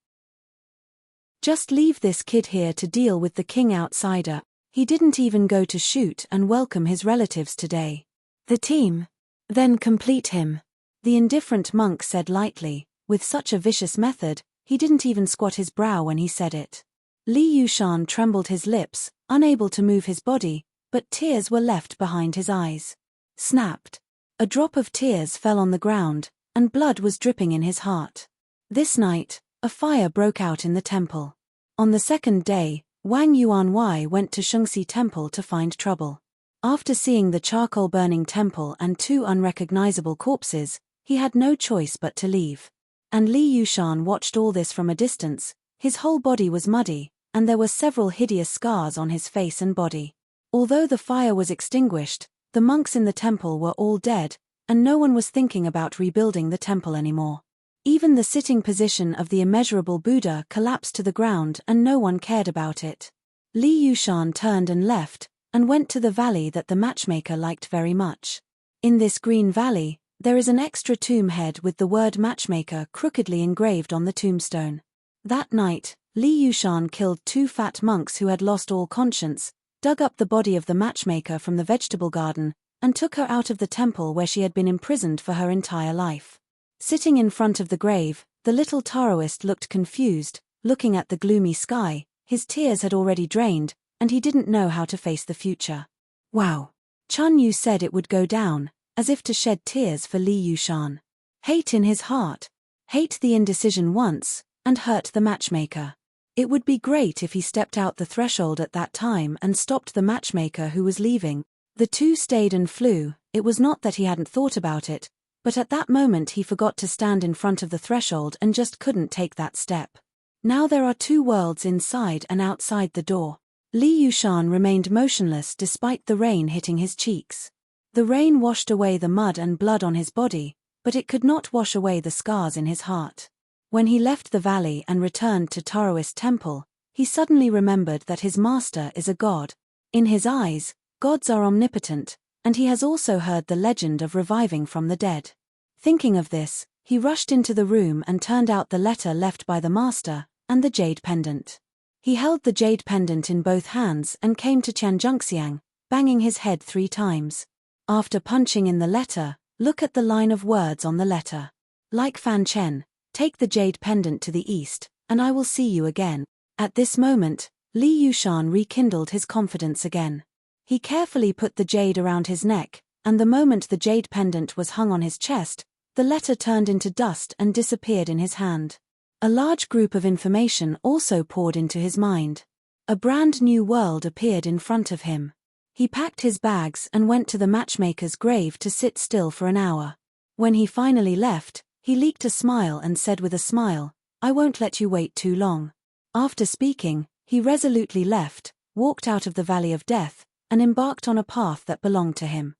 Just leave this kid here to deal with the king outsider. He didn't even go to shoot and welcome his relatives today. The team. Then complete him. The indifferent monk said lightly. With such a vicious method, he didn't even squat his brow when he said it. Li Yushan trembled his lips, unable to move his body, but tears were left behind his eyes. Snapped. A drop of tears fell on the ground, and blood was dripping in his heart. This night, a fire broke out in the temple. On the second day, Wang Yuanwei went to Shengxi Temple to find trouble. After seeing the charcoal-burning temple and two unrecognizable corpses, he had no choice but to leave. And Li Yushan watched all this from a distance. His whole body was muddy, and there were several hideous scars on his face and body. Although the fire was extinguished, the monks in the temple were all dead, and no one was thinking about rebuilding the temple anymore. Even the sitting position of the immeasurable Buddha collapsed to the ground and no one cared about it. Li Yushan turned and left, and went to the valley that the matchmaker liked very much. In this green valley, there is an extra tomb head with the word matchmaker crookedly engraved on the tombstone. That night, Li Yushan killed two fat monks who had lost all conscience, dug up the body of the matchmaker from the vegetable garden, and took her out of the temple where she had been imprisoned for her entire life. Sitting in front of the grave, the little Taoist looked confused, looking at the gloomy sky. His tears had already drained, and he didn't know how to face the future. Wow. Chun Yu said it would go down, as if to shed tears for Li Yushan. Hate in his heart. Hate the indecision once, and hurt the matchmaker. It would be great if he stepped out the threshold at that time and stopped the matchmaker who was leaving. The two stayed and flew. It was not that he hadn't thought about it, but at that moment he forgot to stand in front of the threshold and just couldn't take that step. Now there are two worlds inside and outside the door. Li Yushan remained motionless despite the rain hitting his cheeks. The rain washed away the mud and blood on his body, but it could not wash away the scars in his heart. When he left the valley and returned to Taoist temple, he suddenly remembered that his master is a god. In his eyes, gods are omnipotent, and he has also heard the legend of reviving from the dead. Thinking of this, he rushed into the room and turned out the letter left by the master, and the jade pendant. He held the jade pendant in both hands and came to Tianjungxiang, banging his head 3 times. After punching in the letter, look at the line of words on the letter. Like Fan Chen, take the jade pendant to the east, and I will see you again. At this moment, Li Yushan rekindled his confidence again. He carefully put the jade around his neck, and the moment the jade pendant was hung on his chest, the letter turned into dust and disappeared in his hand. A large group of information also poured into his mind. A brand new world appeared in front of him. He packed his bags and went to the matchmaker's grave to sit still for an hour. When he finally left, he leaked a smile and said with a smile, "I won't let you wait too long." After speaking, he resolutely left, walked out of the valley of death, and embarked on a path that belonged to him.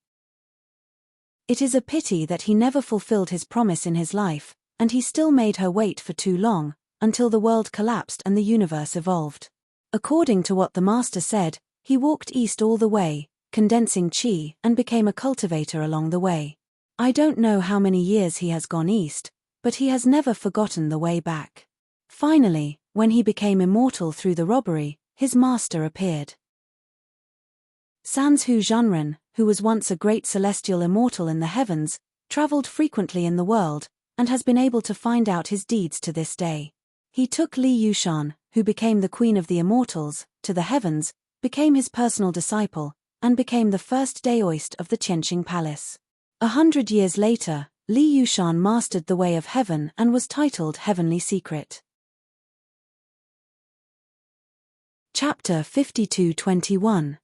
It is a pity that he never fulfilled his promise in his life, and he still made her wait for too long, until the world collapsed and the universe evolved. According to what the master said, he walked east all the way, condensing qi, and became a cultivator along the way. I don't know how many years he has gone east, but he has never forgotten the way back. Finally, when he became immortal through the robbery, his master appeared. Sanzhu Zhenren, who was once a great celestial immortal in the heavens, traveled frequently in the world, and has been able to find out his deeds to this day. He took Li Yushan, who became the queen of the immortals, to the heavens, became his personal disciple, and became the first Daoist of the Qianqing Palace. 100 years later, Li Yushan mastered the way of heaven and was titled Heavenly Secret. Chapter 52-21.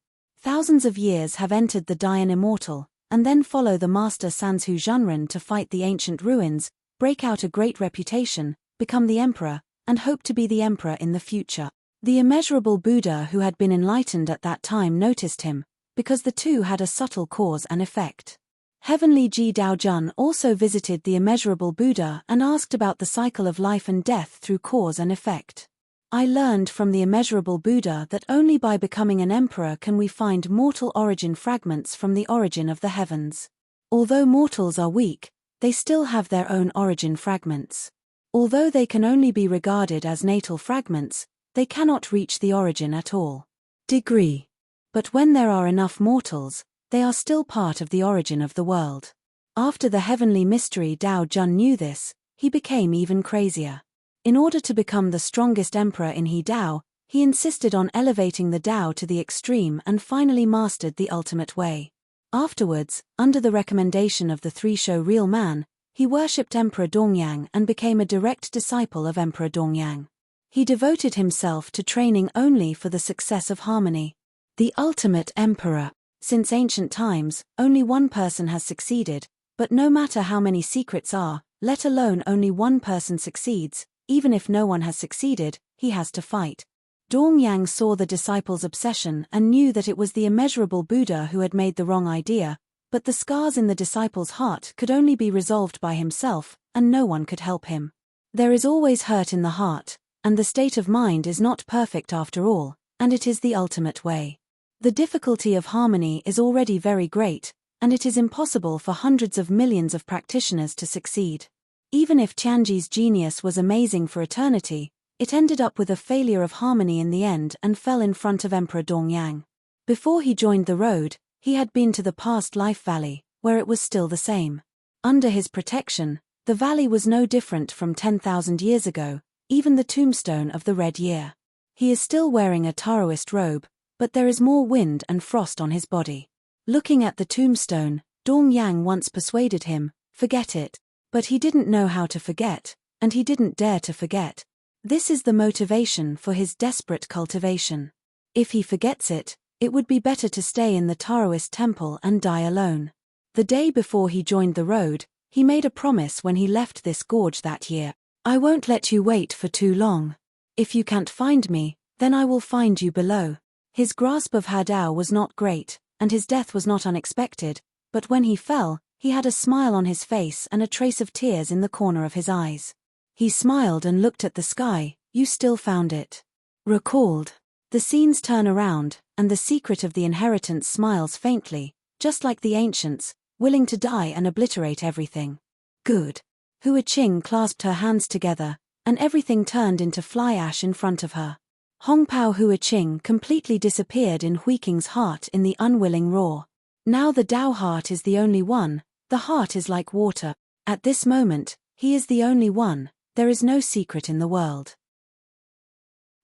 Thousands of years have entered the Dian Immortal, and then follow the master Sanzhu Zhenren to fight the ancient ruins, break out a great reputation, become the emperor, and hope to be the emperor in the future. The immeasurable Buddha who had been enlightened at that time noticed him, because the two had a subtle cause and effect. Heavenly Ji Daojun also visited the immeasurable Buddha and asked about the cycle of life and death through cause and effect. I learned from the immeasurable Buddha that only by becoming an emperor can we find mortal origin fragments from the origin of the heavens. Although mortals are weak, they still have their own origin fragments. Although they can only be regarded as natal fragments, they cannot reach the origin at all. Degree. But when there are enough mortals, they are still part of the origin of the world. After the heavenly mystery Dao Jun knew this, he became even crazier. In order to become the strongest emperor in He Dao, he insisted on elevating the Dao to the extreme and finally mastered the ultimate way. Afterwards, under the recommendation of the three-show real man, he worshipped Emperor Dongyang and became a direct disciple of Emperor Dongyang. He devoted himself to training only for the success of harmony. The ultimate emperor. Since ancient times, only one person has succeeded, but no matter how many secrets are, let alone only one person succeeds, even if no one has succeeded, he has to fight. Dongyang saw the disciple's obsession and knew that it was the immeasurable Buddha who had made the wrong idea, but the scars in the disciple's heart could only be resolved by himself, and no one could help him. There is always hurt in the heart, and the state of mind is not perfect after all, and it is the ultimate way. The difficulty of harmony is already very great, and it is impossible for hundreds of millions of practitioners to succeed. Even if Tianji's genius was amazing for eternity, it ended up with a failure of harmony in the end and fell in front of Emperor Dongyang. Before he joined the road, He had been to the past life valley, where it was still the same. Under his protection, the valley was no different from 10,000 years ago, even the tombstone of the Red Year. He is still wearing a Taoist robe, but there is more wind and frost on his body. Looking at the tombstone, Dong Yang once persuaded him, forget it. But he didn't know how to forget, and he didn't dare to forget. This is the motivation for his desperate cultivation. If he forgets it, it would be better to stay in the Taoist temple and die alone. The day before he joined the road, he made a promise when he left this gorge that year. I won't let you wait for too long. If you can't find me, then I will find you below. His grasp of Hadao was not great, and his death was not unexpected, but when he fell, he had a smile on his face and a trace of tears in the corner of his eyes. He smiled and looked at the sky. You still found it. Recalled. The scenes turn around, and the secret of the inheritance smiles faintly, just like the ancients, willing to die and obliterate everything. Good. Hua Qing clasped her hands together, and everything turned into fly ash in front of her. Hongpao Hua Qing completely disappeared in Hui Qing's heart in the unwilling roar. Now the Tao heart is the only one, the heart is like water. At this moment, he is the only one, there is no secret in the world.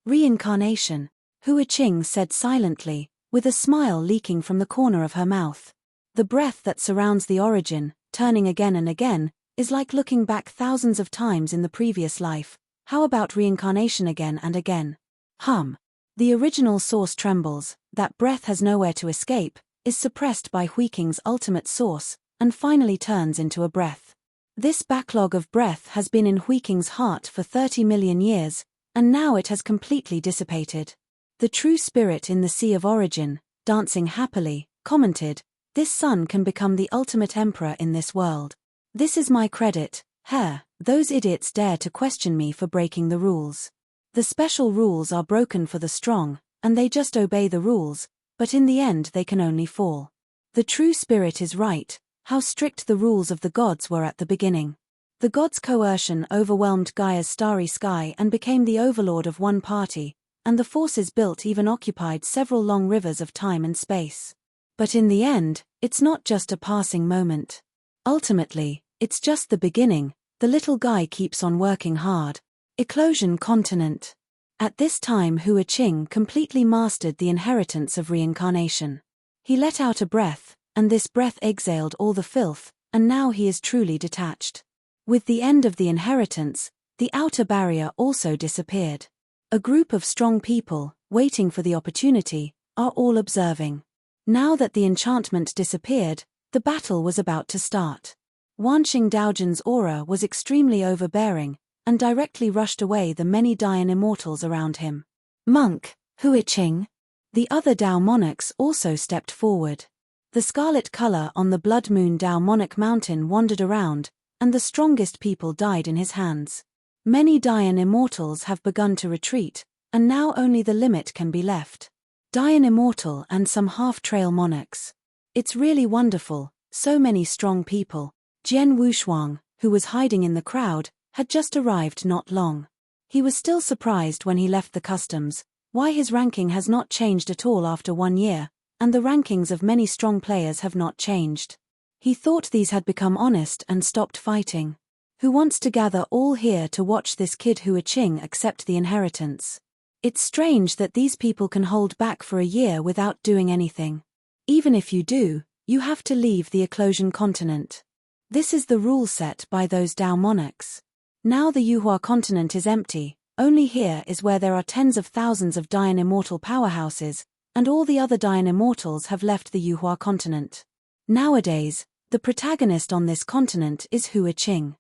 Reincarnation, Hua Qing said silently, with a smile leaking from the corner of her mouth. The breath that surrounds the origin, turning again and again, is like looking back thousands of times in the previous life. How about reincarnation again and again? The original source trembles, that breath has nowhere to escape, is suppressed by Hui Qing's ultimate source, and finally turns into a breath. This backlog of breath has been in Hui Qing's heart for 30 million years, and now it has completely dissipated. The true spirit in the sea of origin, dancing happily, commented, this son can become the ultimate emperor in this world. This is my credit, Herr, those idiots dare to question me for breaking the rules. The special rules are broken for the strong, and they just obey the rules, but in the end they can only fall. The true spirit is right, how strict the rules of the gods were at the beginning. The gods' coercion overwhelmed Gaia's starry sky and became the overlord of one party, and the forces built even occupied several long rivers of time and space. But in the end, it's not just a passing moment. Ultimately, it's just the beginning, the little guy keeps on working hard. Eclosion continent. At this time Hua Qing completely mastered the inheritance of reincarnation. He let out a breath, and this breath exhaled all the filth, and now he is truly detached. With the end of the inheritance, the outer barrier also disappeared. A group of strong people, waiting for the opportunity, are all observing. Now that the enchantment disappeared, the battle was about to start. Wanqing Daojin's aura was extremely overbearing, and directly rushed away the many Dayan immortals around him. Monk, Hua Qing. The other Dao monarchs also stepped forward. The scarlet color on the blood moon Dao monarch mountain wandered around, and the strongest people died in his hands. Many Dayan immortals have begun to retreat, and now only the limit can be left. Dayan immortal and some half-trail monarchs. It's really wonderful, so many strong people. Jian Wushuang, who was hiding in the crowd, had just arrived not long. He was still surprised when he left the customs, why his ranking has not changed at all after 1 year, and the rankings of many strong players have not changed. He thought these had become honest and stopped fighting. Who wants to gather all here to watch this kid Hua Qing accept the inheritance? It's strange that these people can hold back for a year without doing anything. Even if you do, you have to leave the Eclosion continent. This is the rule set by those Dao monarchs. Now the Yuhua continent is empty, only here is where there are tens of thousands of Dayan immortal powerhouses, and all the other Dayan immortals have left the Yuhua continent. Nowadays, the protagonist on this continent is Hua Qing.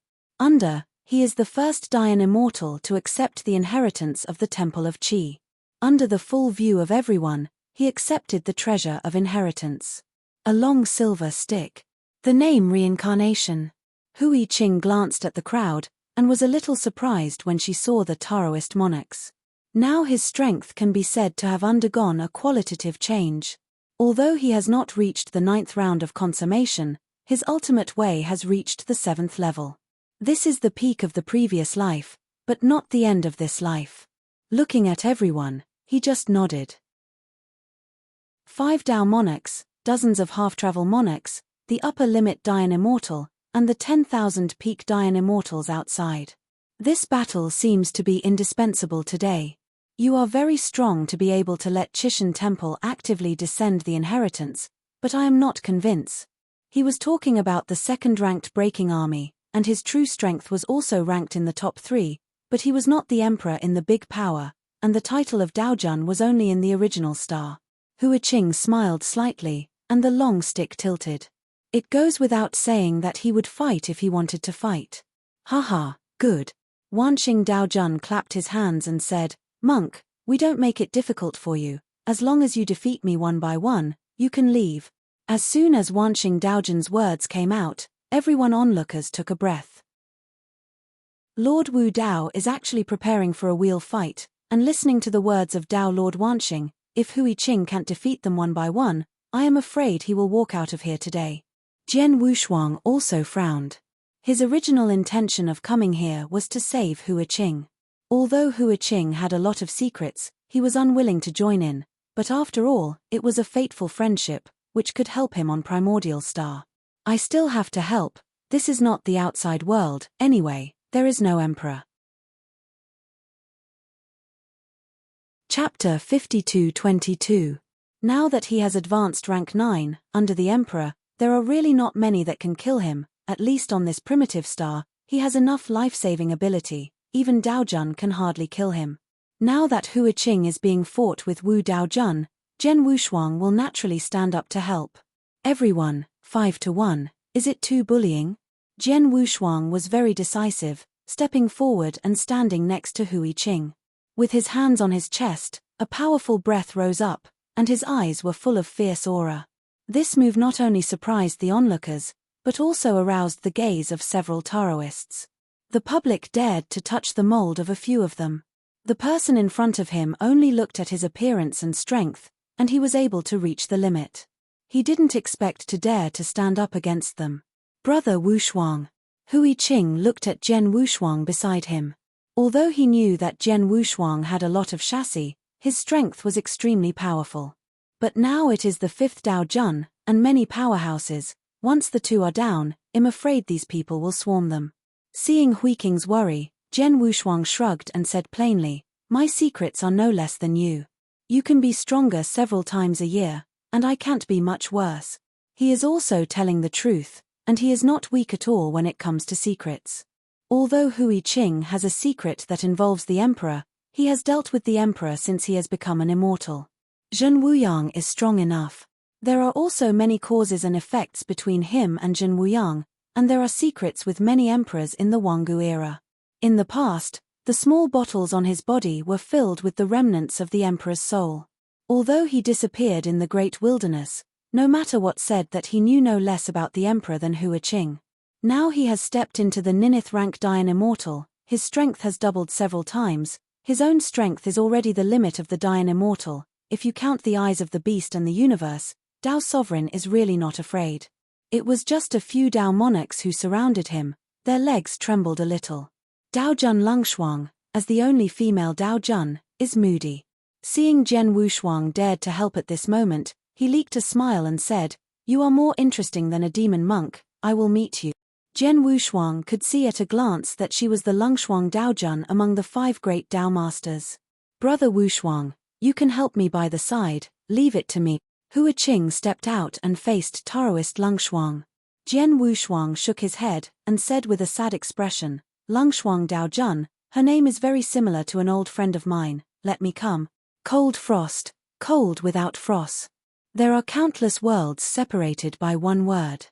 He is the first Dayan immortal to accept the inheritance of the Temple of Qi. Under the full view of everyone, he accepted the treasure of inheritance. A long silver stick. The name reincarnation. Hui Qing glanced at the crowd, and was a little surprised when she saw the Taoist monarchs. Now his strength can be said to have undergone a qualitative change. Although he has not reached the 9th round of consummation, his ultimate way has reached the 7th level. This is the peak of the previous life, but not the end of this life. Looking at everyone, he just nodded. 5 Dao monarchs, dozens of half-travel monarchs, the upper limit Dian Immortal, and the 10,000 peak Dian Immortals outside. This battle seems to be indispensable today. You are very strong to be able to let Chishan Temple actively descend the inheritance, but I am not convinced. He was talking about the second-ranked breaking army, and his true strength was also ranked in the top 3, but he was not the emperor in the big power, and the title of Daojun was only in the original star. Hua Qing smiled slightly, and the long stick tilted. It goes without saying that he would fight if he wanted to fight. Haha, good. Wanxing Daojun clapped his hands and said, Monk, we don't make it difficult for you. As long as you defeat me one by one, you can leave. As soon as Wanxing Daojun's words came out, everyone onlookers took a breath. Lord Wu Dao is actually preparing for a wheel fight, and listening to the words of Dao Lord Wanxing, if Hua Qing can't defeat them one by one, I am afraid he will walk out of here today. Jian Wushuang also frowned. His original intention of coming here was to save Hua Qing. Although Hua Qing had a lot of secrets, he was unwilling to join in, but after all, it was a fateful friendship, which could help him on Primordial Star. I still have to help. This is not the outside world, anyway, there is no emperor. Chapter 52-22. Now that he has advanced rank 9, under the emperor, there are really not many that can kill him, at least on this primitive star, he has enough life-saving ability, even Daojun can hardly kill him. Now that Hua Qing is being fought with Wu Daojun, Jian Wushuang will naturally stand up to help. Everyone, 5 to 1, is it too bullying? Jian Wushuang was very decisive, stepping forward and standing next to Hua Qing. With his hands on his chest, a powerful breath rose up, and his eyes were full of fierce aura. This move not only surprised the onlookers, but also aroused the gaze of several Taoists. The public dared to touch the mold of a few of them. The person in front of him only looked at his appearance and strength, and he was able to reach the limit. He didn't expect to dare to stand up against them. Brother Wushuang. Hua Qing looked at Jian Wushuang beside him. Although he knew that Jian Wushuang had a lot of chassis, his strength was extremely powerful. But now it is the 5th Daojun, and many powerhouses. Once the 2 are down, I'm afraid these people will swarm them. Seeing Hua Qing's worry, Jian Wushuang shrugged and said plainly, My secrets are no less than you. You can be stronger several times a year, and I can't be much worse. He is also telling the truth, and he is not weak at all when it comes to secrets. Although Hua Qing has a secret that involves the emperor, he has dealt with the emperor since he has become an immortal. Zhen Wuyang is strong enough. There are also many causes and effects between him and Zhen Wuyang, and there are secrets with many emperors in the Wanggu era. In the past, the small bottles on his body were filled with the remnants of the emperor's soul. Although he disappeared in the great wilderness, no matter what said that he knew no less about the emperor than Hua Qing. Now he has stepped into the ninth rank Dian Immortal, his strength has doubled several times, his own strength is already the limit of the Dian Immortal. If you count the eyes of the beast and the universe, Dao Sovereign is really not afraid. It was just a few Dao monarchs who surrounded him, their legs trembled a little. Daojun Lungshuang, as the only female Daojun, is moody. Seeing Jian Wushuang dared to help at this moment, he leaked a smile and said, You are more interesting than a demon monk, I will meet you. Jian Wushuang could see at a glance that she was the Lungshuang Daojun among the 5 great Dao masters. Brother Wushuang, you can help me by the side, leave it to me. Hua Qing stepped out and faced Taoist Lungshuang. Jian Wushuang shook his head and said with a sad expression, Lungshuang Daojun, her name is very similar to an old friend of mine, let me come. Cold frost, cold without frost. There are countless worlds separated by one word.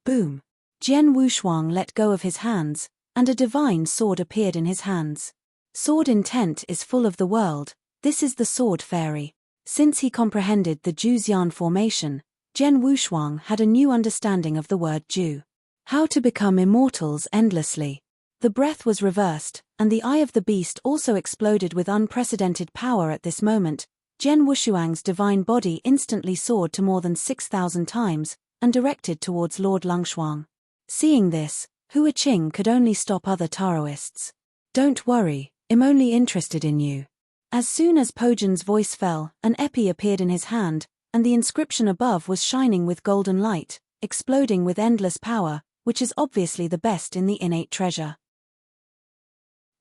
Boom. Jian Wushuang let go of his hands, and a divine sword appeared in his hands. Sword intent is full of the world, this is the sword fairy. Since he comprehended the Juxian formation, Jian Wushuang had a new understanding of the word Ju. How to become immortals endlessly. The breath was reversed, and the eye of the beast also exploded with unprecedented power at this moment. Jian Wushuang's divine body instantly soared to more than 6,000 times, and directed towards Lord Lungshuang. Seeing this, Hua Qing could only stop other Taoists. Don't worry, I'm only interested in you. As soon as Pojin's voice fell, an epi appeared in his hand, and the inscription above was shining with golden light, exploding with endless power, which is obviously the best in the innate treasure.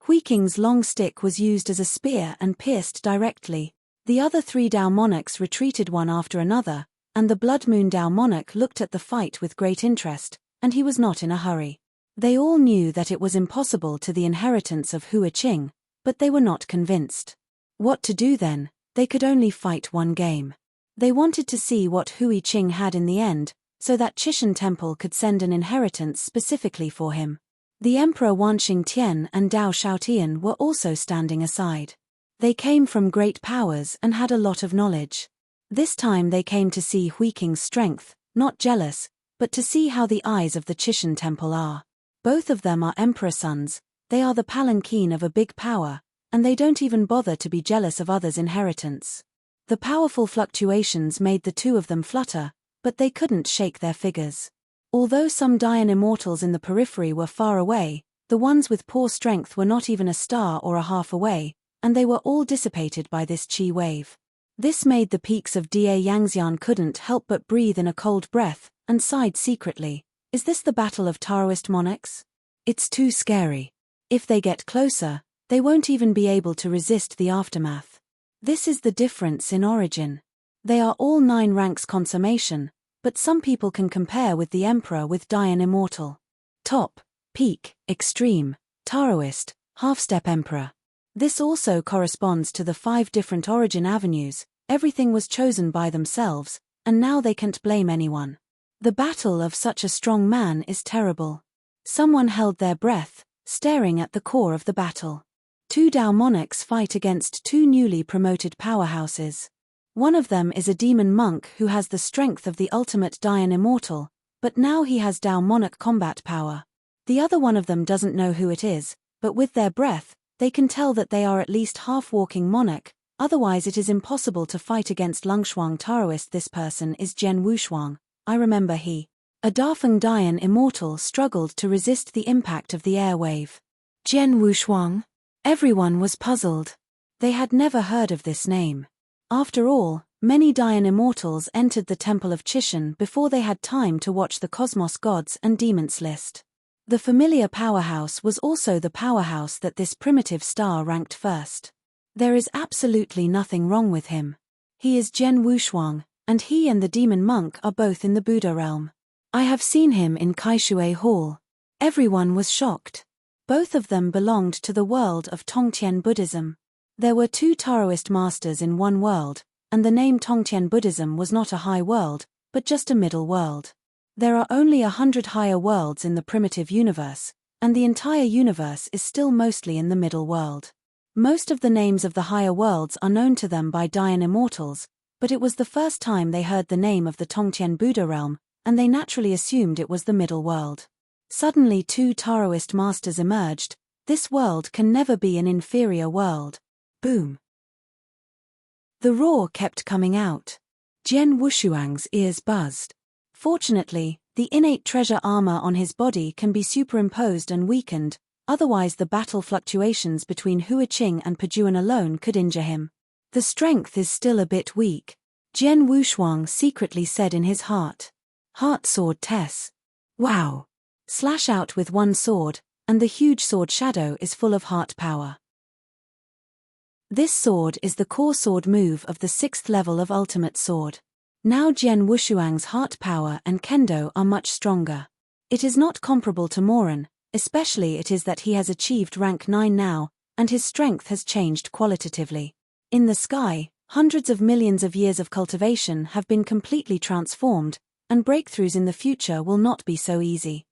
Hui Qing's long stick was used as a spear and pierced directly. The other 3 Dao monarchs retreated one after another, and the Blood Moon Dao monarch looked at the fight with great interest, and he was not in a hurry. They all knew that it was impossible to the inheritance of Hui Qing, but they were not convinced. What to do then? They could only fight one game. They wanted to see what Hui Qing had in the end, so that Chishan Temple could send an inheritance specifically for him. The Emperor Wanxing Tian and Dao Shaotian were also standing aside. They came from great powers and had a lot of knowledge. This time they came to see Hui Qing's strength, not jealous, but to see how the eyes of the Chishan Temple are. Both of them are emperor sons, they are the palanquin of a big power, and they don't even bother to be jealous of others' inheritance. The powerful fluctuations made the 2 of them flutter, but they couldn't shake their figures. Although some Dayan immortals in the periphery were far away, the ones with poor strength were not even a star or a half away, and they were all dissipated by this qi wave. This made the peaks of Da Yangxian couldn't help but breathe in a cold breath, and sighed secretly. Is this the battle of Taoist monarchs? It's too scary. If they get closer, they won't even be able to resist the aftermath. This is the difference in origin. They are all 9 ranks consummation, but some people can compare with the Emperor with Dayan Immortal. Top, peak, extreme, Taoist, half-step Emperor. This also corresponds to the 5 different origin avenues. Everything was chosen by themselves, and now they can't blame anyone. The battle of such a strong man is terrible. Someone held their breath, staring at the core of the battle. 2 Dao monarchs fight against 2 newly promoted powerhouses. One of them is a demon monk who has the strength of the ultimate Dayan Immortal, but now he has Dao monarch combat power. The other one of them doesn't know who it is, but with their breath, they can tell that they are at least half-walking monarch, otherwise it is impossible to fight against Longshuang Taoist. This person is Jian Wushuang. I remember he. A Dafeng Dayan Immortal struggled to resist the impact of the air wave. Jian Wushuang? Everyone was puzzled. They had never heard of this name. After all, many Dayan Immortals entered the Temple of Chishan before they had time to watch the Cosmos Gods and Demons list. The familiar powerhouse was also the powerhouse that this primitive star ranked first. There is absolutely nothing wrong with him. He is Jian Wushuang, and he and the demon monk are both in the Buddha realm. I have seen him in Kaishui Hall. Everyone was shocked. Both of them belonged to the world of Tongtian Buddhism. There were 2 Taoist masters in one world, and the name Tongtian Buddhism was not a high world, but just a middle world. There are only 100 higher worlds in the primitive universe, and the entire universe is still mostly in the middle world. Most of the names of the higher worlds are known to them by Dayan Immortals, but it was the first time they heard the name of the Tongtian Buddha realm, and they naturally assumed it was the middle world. Suddenly 2 Taoist masters emerged. This world can never be an inferior world. Boom. The roar kept coming out. Jian Wushuang's ears buzzed. Fortunately, the innate treasure armor on his body can be superimposed and weakened, otherwise the battle fluctuations between Hui Qing and Pejuan alone could injure him. The strength is still a bit weak, Jian Wushuang secretly said in his heart. Heart sword Tess. Wow. Slash out with one sword, and the huge sword shadow is full of heart power. This sword is the core sword move of the 6th level of Ultimate Sword. Now Jian Wushuang's heart power and kendo are much stronger. It is not comparable to Moran, especially it is that he has achieved rank 9 now, and his strength has changed qualitatively. In the sky, hundreds of millions of years of cultivation have been completely transformed, and breakthroughs in the future will not be so easy.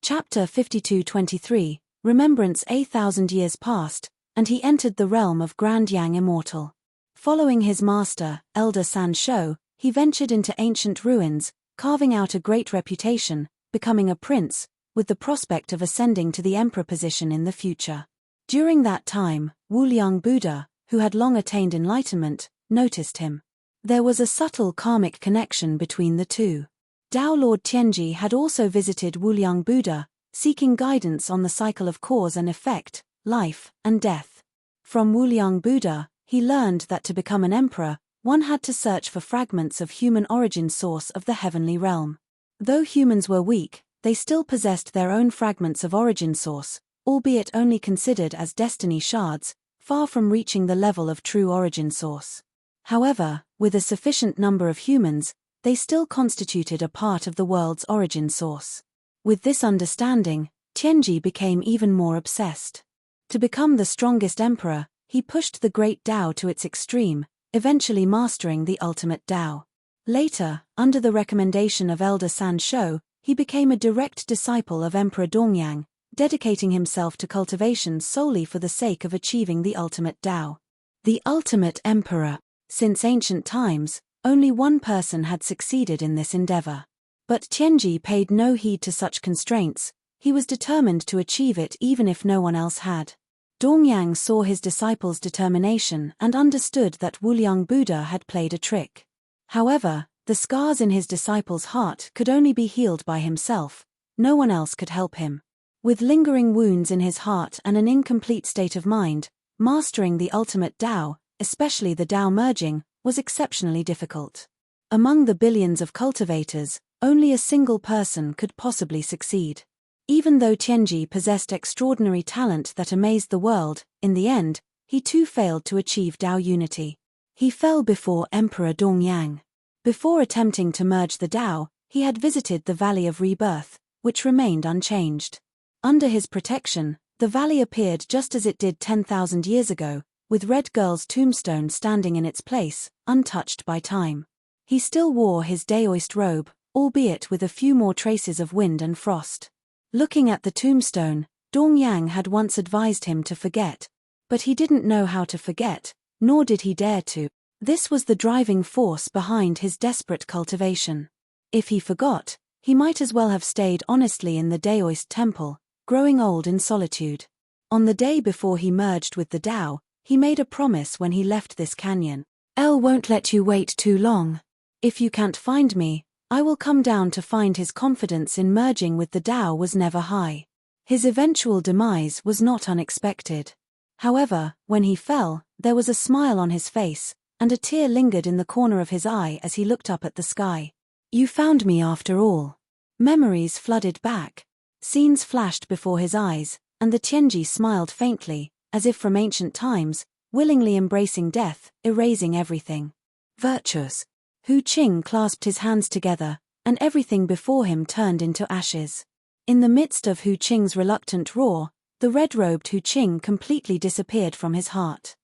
Chapter 52-23, Remembrance. 1,000 years passed, and he entered the realm of Grand Yang Immortal. Following his master, Elder San Shou, he ventured into ancient ruins, carving out a great reputation, becoming a prince, with the prospect of ascending to the emperor position in the future. During that time, Wuliang Buddha, who had long attained enlightenment, noticed him. There was a subtle karmic connection between the two. Dao Lord Tianji had also visited Wuliang Buddha, seeking guidance on the cycle of cause and effect, life and death. From Wuliang Buddha, he learned that to become an emperor, one had to search for fragments of human origin source of the heavenly realm. Though humans were weak, they still possessed their own fragments of origin source, albeit only considered as destiny shards, far from reaching the level of true origin source. However, with a sufficient number of humans, they still constituted a part of the world's origin source. With this understanding, Tianji became even more obsessed. To become the strongest emperor, he pushed the great Tao to its extreme, eventually mastering the ultimate Tao. Later, under the recommendation of Elder San Shou, he became a direct disciple of Emperor Dongyang, dedicating himself to cultivation solely for the sake of achieving the ultimate Tao. The ultimate emperor. Since ancient times, only one person had succeeded in this endeavor. But Tianji paid no heed to such constraints. He was determined to achieve it even if no one else had. Dongyang saw his disciple's determination and understood that Wuliang Buddha had played a trick. However, the scars in his disciple's heart could only be healed by himself. No one else could help him. With lingering wounds in his heart and an incomplete state of mind, mastering the ultimate Tao, especially the Tao merging, was exceptionally difficult. Among the billions of cultivators, only a single person could possibly succeed. Even though Tianji possessed extraordinary talent that amazed the world, in the end, he too failed to achieve Tao unity. He fell before Emperor Dongyang. Before attempting to merge the Tao, he had visited the Valley of Rebirth, which remained unchanged. Under his protection, the valley appeared just as it did 10,000 years ago, with Red Girl's tombstone standing in its place, untouched by time. He still wore his Daoist robe, albeit with a few more traces of wind and frost. Looking at the tombstone, Dongyang had once advised him to forget. But he didn't know how to forget, nor did he dare to. This was the driving force behind his desperate cultivation. If he forgot, he might as well have stayed honestly in the Daoist temple, growing old in solitude. On the day before he merged with the Tao, he made a promise when he left this canyon. "El won't let you wait too long. If you can't find me, I will come down to find." His confidence in merging with the Tao was never high. His eventual demise was not unexpected. However, when he fell, there was a smile on his face, and a tear lingered in the corner of his eye as he looked up at the sky. "You found me after all." Memories flooded back. Scenes flashed before his eyes, and the Tianji smiled faintly, as if from ancient times, willingly embracing death, erasing everything. "Virtuous." Hu Qing clasped his hands together, and everything before him turned into ashes. In the midst of Hu Qing's reluctant roar, the red-robed Hu Qing completely disappeared from his heart.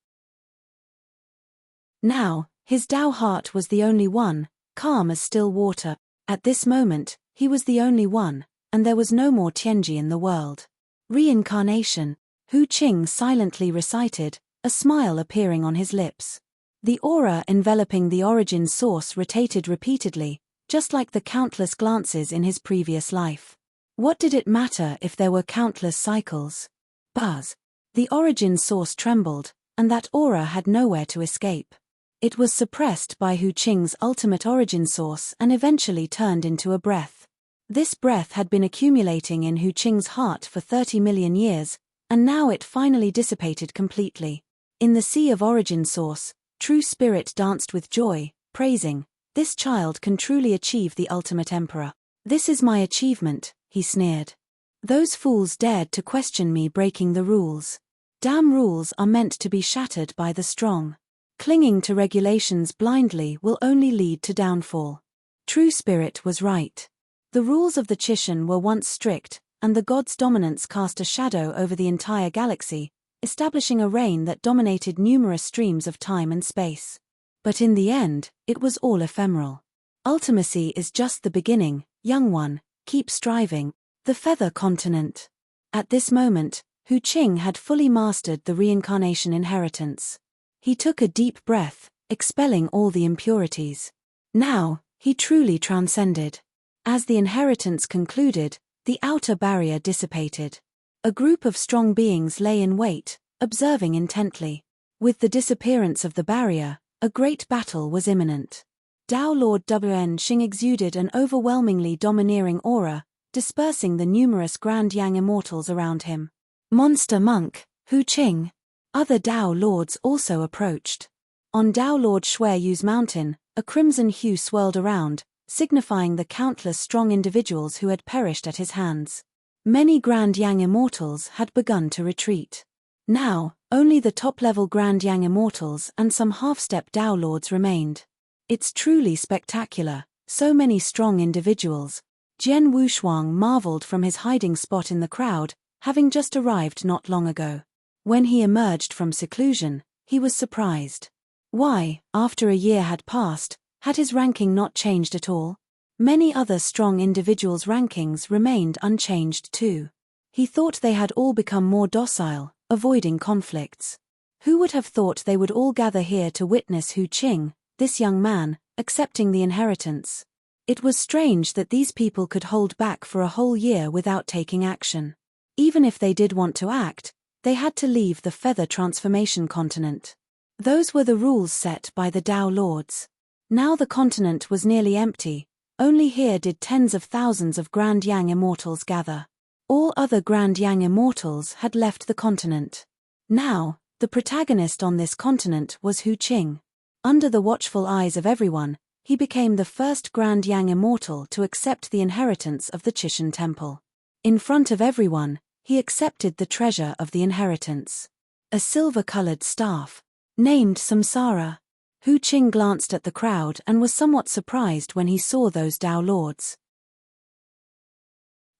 Now, his Tao heart was the only one, calm as still water. At this moment, he was the only one, and there was no more Tianji in the world. Reincarnation, Hu Qing silently recited, a smile appearing on his lips. The aura enveloping the origin source rotated repeatedly, just like the countless glances in his previous life. What did it matter if there were countless cycles? Buzz. The origin source trembled, and that aura had nowhere to escape. It was suppressed by Hu Qing's ultimate origin source and eventually turned into a breath. This breath had been accumulating in Hu Qing's heart for 30 million years, and now it finally dissipated completely. In the sea of origin source, true spirit danced with joy, praising, "This child can truly achieve the ultimate emperor. This is my achievement," he sneered. "Those fools dared to question me breaking the rules. Damn rules are meant to be shattered by the strong. Clinging to regulations blindly will only lead to downfall." True spirit was right. The rules of the Chishan were once strict, and the god's dominance cast a shadow over the entire galaxy, establishing a reign that dominated numerous streams of time and space. But in the end, it was all ephemeral. Ultimacy is just the beginning, young one, keep striving. The Feather Continent. At this moment, Hu Qing had fully mastered the reincarnation inheritance. He took a deep breath, expelling all the impurities. Now, he truly transcended. As the inheritance concluded, the outer barrier dissipated. A group of strong beings lay in wait, observing intently. With the disappearance of the barrier, a great battle was imminent. Tao Lord Wn Xing exuded an overwhelmingly domineering aura, dispersing the numerous Grand Yang immortals around him. "Monster monk, Hu Qing." Other Dao lords also approached. On Dao Lord Shueyu's mountain, a crimson hue swirled around, signifying the countless strong individuals who had perished at his hands. Many Grand Yang immortals had begun to retreat. Now, only the top-level Grand Yang immortals and some half-step Dao lords remained. It's truly spectacular, so many strong individuals. Jian Wushuang marveled from his hiding spot in the crowd, having just arrived not long ago. When he emerged from seclusion, he was surprised. Why, after a year had passed, had his ranking not changed at all? Many other strong individuals' rankings remained unchanged too. He thought they had all become more docile, avoiding conflicts. Who would have thought they would all gather here to witness Hu Qing, this young man, accepting the inheritance? It was strange that these people could hold back for a whole year without taking action. Even if they did want to act, they had to leave the feather transformation continent. Those were the rules set by the Dao lords. Now the continent was nearly empty. Only here did tens of thousands of Grand Yang immortals gather. All other Grand Yang immortals had left the continent. Now, the protagonist on this continent was Hu Qing. Under the watchful eyes of everyone, he became the first Grand Yang immortal to accept the inheritance of the Chishan Temple. In front of everyone, he accepted the treasure of the inheritance. A silver-colored staff, named Samsara. Hu Qing glanced at the crowd and was somewhat surprised when he saw those Dao lords.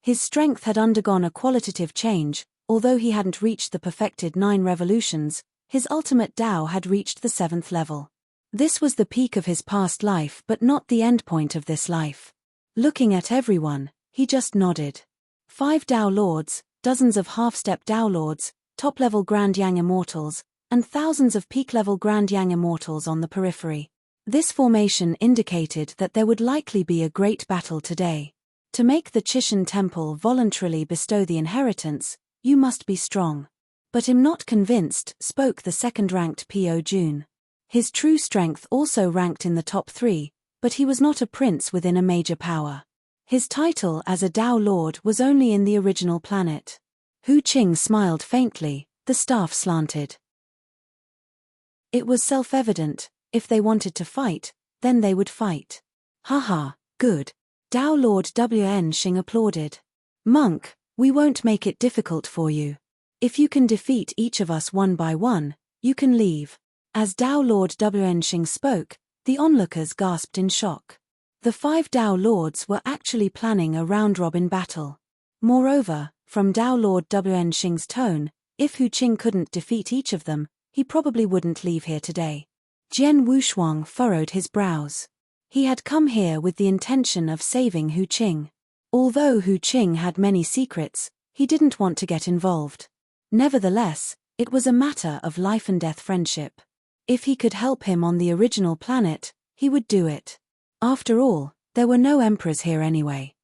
His strength had undergone a qualitative change. Although he hadn't reached the perfected 9 revolutions, his ultimate Dao had reached the 7th level. This was the peak of his past life but not the endpoint of this life. Looking at everyone, he just nodded. 5 Dao lords, dozens of half-step Dao lords, top-level Grand Yang immortals, and thousands of peak-level Grand Yang immortals on the periphery. This formation indicated that there would likely be a great battle today. To make the Chishan Temple voluntarily bestow the inheritance, you must be strong. But I'm not convinced, spoke the second-ranked Po Jun. His true strength also ranked in the top 3, but he was not a prince within a major power. His title as a Dao Lord was only in the original planet. Hu Qing smiled faintly, the staff slanted. It was self-evident, if they wanted to fight, then they would fight. Haha, good. Dao Lord Wn Xing applauded. Monk, we won't make it difficult for you. If you can defeat each of us one by one, you can leave. As Dao Lord Wn Xing spoke, the onlookers gasped in shock. The 5 Dao Lords were actually planning a round-robin battle. Moreover, from Dao Lord Wn Xing's tone, if Hu Qing couldn't defeat each of them, he probably wouldn't leave here today. Jian Wushuang furrowed his brows. He had come here with the intention of saving Hu Qing. Although Hu Qing had many secrets, he didn't want to get involved. Nevertheless, it was a matter of life-and-death friendship. If he could help him on the original planet, he would do it. After all, there were no emperors here anyway.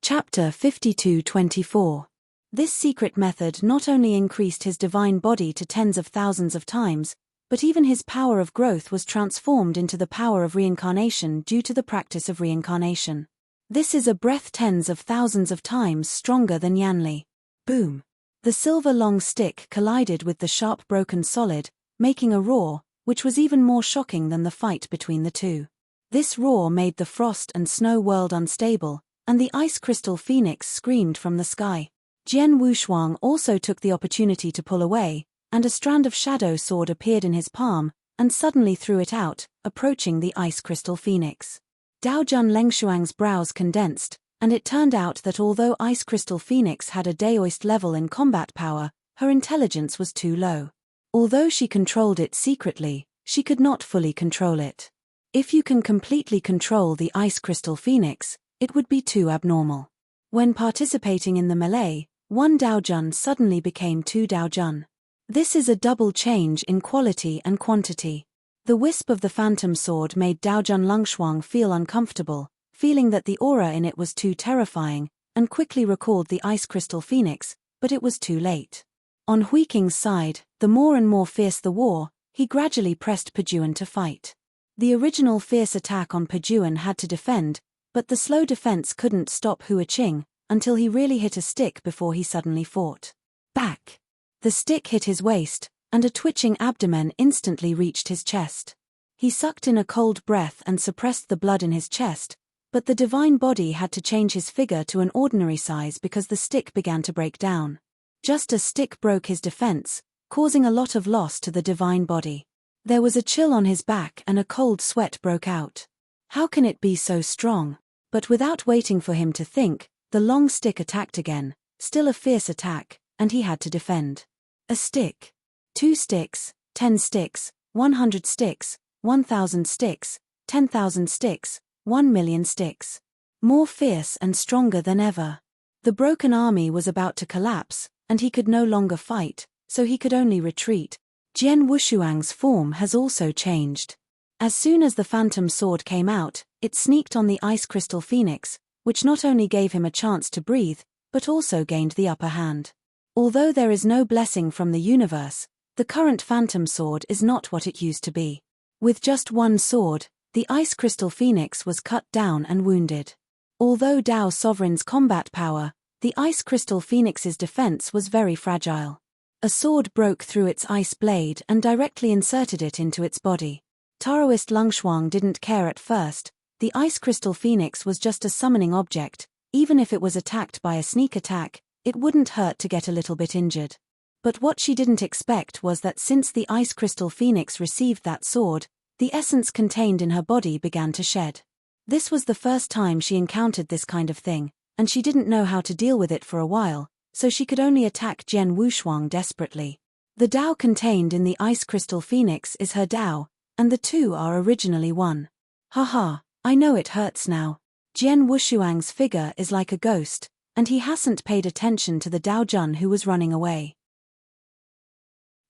Chapter 52-24. This secret method not only increased his divine body to tens of thousands of times, but even his power of growth was transformed into the power of reincarnation due to the practice of reincarnation. This is a breath tens of thousands of times stronger than Yanli. Boom! The silver long stick collided with the sharp broken solid, making a roar, which was even more shocking than the fight between the two. This roar made the frost and snow world unstable, and the ice crystal phoenix screamed from the sky. Jian Wushuang also took the opportunity to pull away, and a strand of shadow sword appeared in his palm, and suddenly threw it out, approaching the ice crystal phoenix. Daojun Lengshuang's brows condensed, and it turned out that although ice crystal phoenix had a Daoist level in combat power, her intelligence was too low. Although she controlled it secretly, she could not fully control it. If you can completely control the ice crystal phoenix, it would be too abnormal. When participating in the melee, 1 Daojun suddenly became 2 Daojun. This is a double change in quality and quantity. The wisp of the phantom sword made Daojun Lengshuang feel uncomfortable, feeling that the aura in it was too terrifying, and quickly recalled the ice crystal phoenix, but it was too late. On Hui Qing's side, the more and more fierce the war, he gradually pressed Pejuan to fight. The original fierce attack on Pejuan had to defend, but the slow defense couldn't stop Hu Qing, until he really hit a stick before he suddenly fought back. The stick hit his waist, and a twitching abdomen instantly reached his chest. He sucked in a cold breath and suppressed the blood in his chest, but the divine body had to change his figure to an ordinary size because the stick began to break down. Just a stick broke his defense, causing a lot of loss to the divine body. There was a chill on his back and a cold sweat broke out. How can it be so strong? But without waiting for him to think, the long stick attacked again, still a fierce attack, and he had to defend. A stick. 2 sticks, 10 sticks, 100 sticks, 1,000 sticks, 10,000 sticks, 1,000,000 sticks. More fierce and stronger than ever. The broken army was about to collapse, and he could no longer fight, so he could only retreat. Jian Wushuang's form has also changed. As soon as the phantom sword came out, it sneaked on the ice crystal phoenix, which not only gave him a chance to breathe, but also gained the upper hand. Although there is no blessing from the universe, the current phantom sword is not what it used to be. With just one sword, the ice crystal phoenix was cut down and wounded. Although Dao Sovereign's combat power, the ice crystal phoenix's defense was very fragile. A sword broke through its ice blade and directly inserted it into its body. Taoist Lungshuang didn't care at first. The ice crystal phoenix was just a summoning object. Even if it was attacked by a sneak attack, it wouldn't hurt to get a little bit injured. But what she didn't expect was that since the ice crystal phoenix received that sword, the essence contained in her body began to shed. This was the first time she encountered this kind of thing, and she didn't know how to deal with it for a while, so she could only attack Jian Wushuang desperately. The Dao contained in the ice crystal phoenix is her Dao, and the two are originally one. Haha, I know it hurts now. Jian Wushuang's figure is like a ghost, and he hasn't paid attention to the Dao Jun who was running away.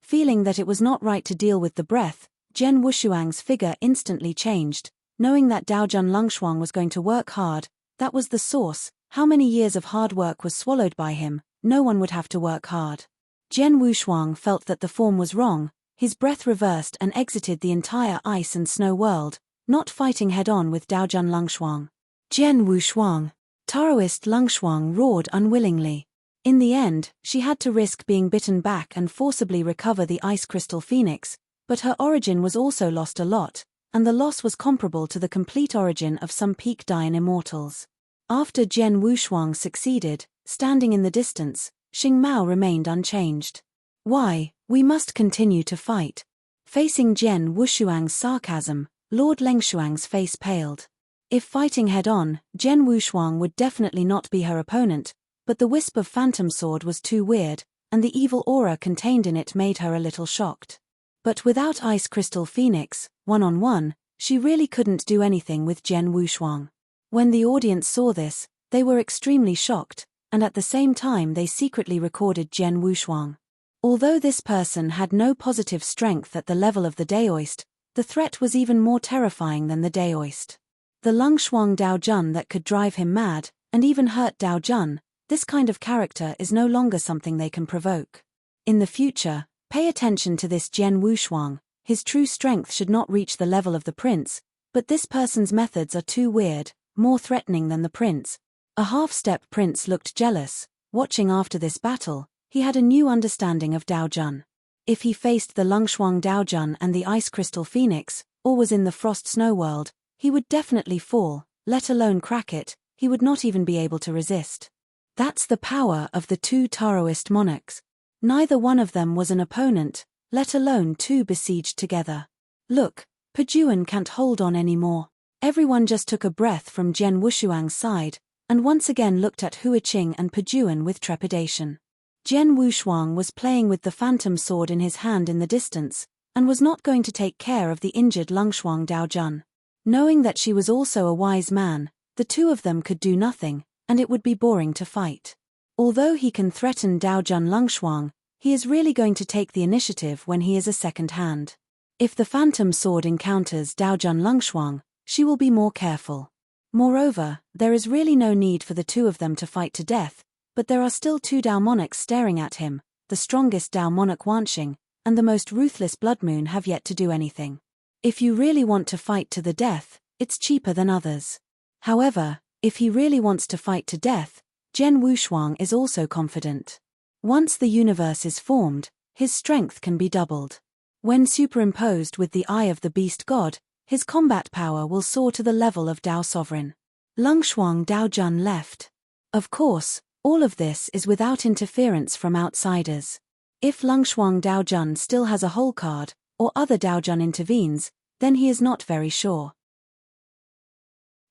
Feeling that it was not right to deal with the breath, Jian Wushuang's figure instantly changed. Knowing that Dao Jun Lungshuang was going to work hard, that was the source. How many years of hard work was swallowed by him? No one would have to work hard. Jian Wushuang felt that the form was wrong. His breath reversed and exited the entire ice and snow world, not fighting head-on with Dao Jun Lungshuang. Jian Wushuang. Taoist Lungshuang roared unwillingly. In the end, she had to risk being bitten back and forcibly recover the ice crystal phoenix, but her origin was also lost a lot, and the loss was comparable to the complete origin of some peak Dayan immortals. After Jian Wushuang succeeded, standing in the distance, Xing Mao remained unchanged. Why, we must continue to fight. Facing Jian Wushuang's sarcasm, Lord Lengshuang's face paled. If fighting head-on, Jian Wushuang would definitely not be her opponent, but the wisp of phantom sword was too weird, and the evil aura contained in it made her a little shocked. But without ice crystal phoenix, one-on-one, she really couldn't do anything with Jian Wushuang. When the audience saw this, they were extremely shocked, and at the same time they secretly recorded Jian Wushuang. Although this person had no positive strength at the level of the Daoist, the threat was even more terrifying than the Daoist. The Lungshuang Dao Jun that could drive him mad, and even hurt Dao Jun, this kind of character is no longer something they can provoke. In the future, pay attention to this Jian Wushuang. His true strength should not reach the level of the prince, but this person's methods are too weird, more threatening than the prince. A half-step prince looked jealous. Watching after this battle, he had a new understanding of Dao Jun. If he faced the Lungshuang Dao Jun and the ice crystal phoenix, or was in the frost snow world, he would definitely fall, let alone crack it. He would not even be able to resist. That's the power of the two Taoist monarchs. Neither one of them was an opponent, let alone two besieged together. Look, Pejuan can't hold on anymore. Everyone just took a breath from Jian Wushuang's side, and once again looked at Huiqing and Pejuan with trepidation. Jian Wushuang was playing with the phantom sword in his hand in the distance, and was not going to take care of the injured Lungshuang Dao Jun. Knowing that she was also a wise man, the two of them could do nothing, and it would be boring to fight. Although he can threaten Dao Jun Lungshuang, he is really going to take the initiative when he is a second hand. If the phantom sword encounters Dao Jun Lungshuang, she will be more careful. Moreover, there is really no need for the two of them to fight to death, but there are still two Dao monarchs staring at him. The strongest Dao monarch Wanxing, and the most ruthless Blood Moon have yet to do anything. If you really want to fight to the death, it's cheaper than others. However, if he really wants to fight to death, Jian Wushuang is also confident. Once the universe is formed, his strength can be doubled. When superimposed with the eye of the beast god, his combat power will soar to the level of Dao Sovereign. Longshuang Daojun left. Of course, all of this is without interference from outsiders. If Longshuang Daojun still has a hole card, or other Daojun intervenes, then he is not very sure.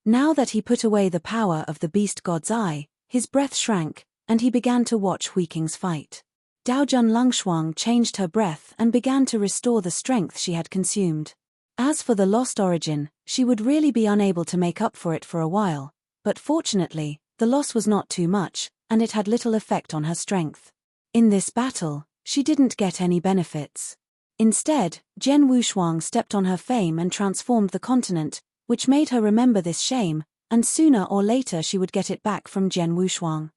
Now that he put away the power of the beast god's eye, his breath shrank, and he began to watch Huiking's fight. Daojun Longshuang changed her breath and began to restore the strength she had consumed. As for the lost origin, she would really be unable to make up for it for a while, but fortunately, the loss was not too much, and it had little effect on her strength. In this battle, she didn't get any benefits. Instead, Jian Wushuang stepped on her fame and transformed the continent, which made her remember this shame, and sooner or later she would get it back from Jian Wushuang.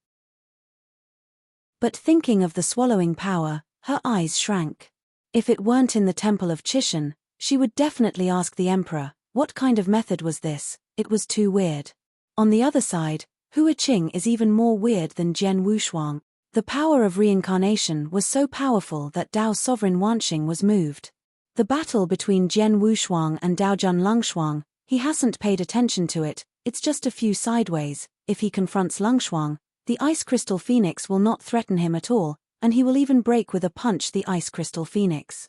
But thinking of the swallowing power, her eyes shrank. If it weren't in the temple of Chishan, she would definitely ask the emperor, what kind of method was this? It was too weird. On the other side, Huiqing is even more weird than Jian Wushuang. The power of reincarnation was so powerful that Dao's sovereign Wanxing was moved. The battle between Jian Wushuang and Daojun Longshuang, he hasn't paid attention to it, it's just a few sideways. If he confronts Longshuang, the ice crystal phoenix will not threaten him at all, and he will even break with a punch the ice crystal phoenix.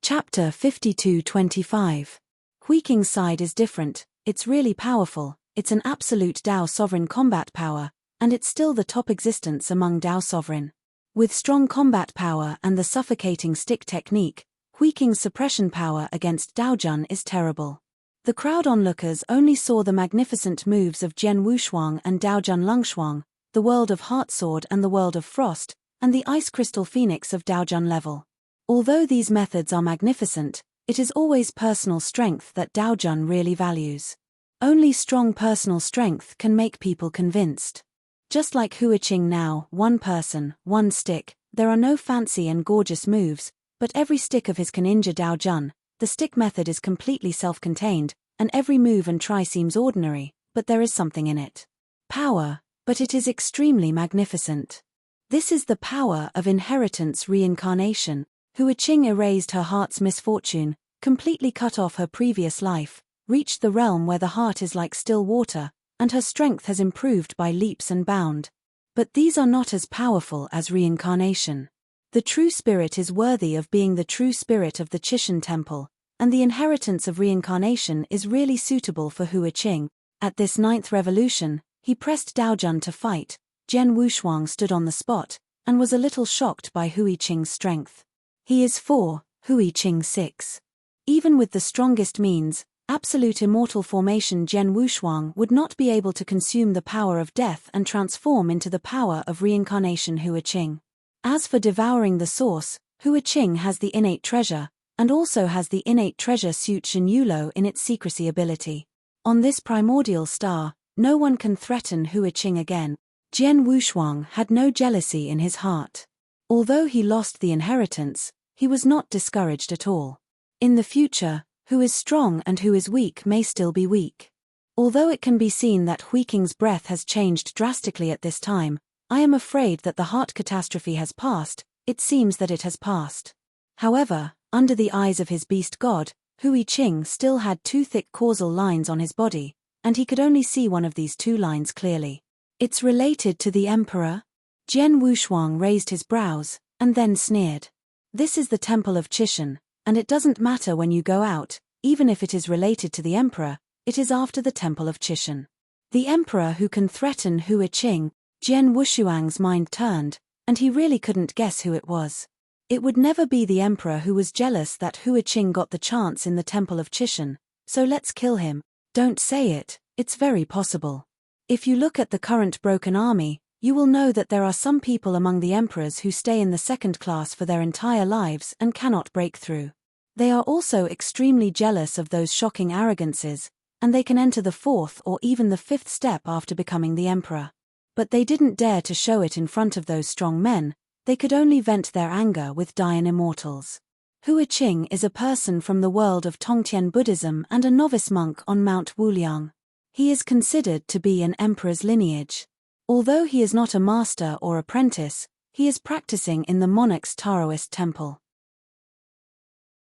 Chapter 52-25. Huiking's side is different, it's really powerful, it's an absolute Dao sovereign combat power, and it's still the top existence among Dao sovereign. With strong combat power and the suffocating stick technique, Huiking's suppression power against Daojun is terrible. The crowd onlookers only saw the magnificent moves of Jian Wushuang and Daojun Longshuang, the world of Heartsword and the world of Frost, and the ice crystal phoenix of Daojun level. Although these methods are magnificent, it is always personal strength that Daojun really values. Only strong personal strength can make people convinced. Just like Huiqing now, one person, one stick, there are no fancy and gorgeous moves, but every stick of his can injure Daojun. The stick method is completely self-contained, and every move and try seems ordinary, but there is something in it. Power, but it is extremely magnificent. This is the power of inheritance reincarnation. Huiqing erased her heart's misfortune, completely cut off her previous life, reached the realm where the heart is like still water, and her strength has improved by leaps and bounds. But these are not as powerful as reincarnation. The true spirit is worthy of being the true spirit of the Chishan temple, and the inheritance of reincarnation is really suitable for Huiqing. At this 9th revolution, he pressed Daojun to fight. Jian Wushuang stood on the spot, and was a little shocked by Huiqing's strength. He is 4, Huiqing 6. Even with the strongest means, absolute immortal formation Jian Wushuang would not be able to consume the power of death and transform into the power of reincarnation Huiqing. As for devouring the source, Huiqing has the innate treasure, and also has the innate treasure suit Shen in its secrecy ability. On this primordial star, no one can threaten Huiqing again. Jian Wushuang had no jealousy in his heart. Although he lost the inheritance, he was not discouraged at all. In the future, who is strong and who is weak may still be weak. Although it can be seen that Huiqing's breath has changed drastically at this time, I am afraid that the heart catastrophe has passed. It seems that it has passed. However, under the eyes of his beast god, Huiqing still had 2 thick causal lines on his body, and he could only see one of these 2 lines clearly. It's related to the emperor? Jian Wushuang raised his brows, and then sneered. This is the temple of Chishan, and it doesn't matter when you go out, even if it is related to the emperor, it is after the temple of Chishan. The emperor who can threaten Huiqing. Jian Wushuang's mind turned, and he really couldn't guess who it was. It would never be the emperor who was jealous that Huiqing got the chance in the temple of Chishan, so let's kill him. Don't say it, it's very possible. If you look at the current broken army, you will know that there are some people among the emperors who stay in the 2nd class for their entire lives and cannot break through. They are also extremely jealous of those shocking arrogances, and they can enter the 4th or even the 5th step after becoming the emperor. But they didn't dare to show it in front of those strong men, they could only vent their anger with Dayan immortals. Huiqing is a person from the world of Tongtian Buddhism and a novice monk on Mount Wuliang. He is considered to be an emperor's lineage. Although he is not a master or apprentice, he is practicing in the monarch's Taoist temple.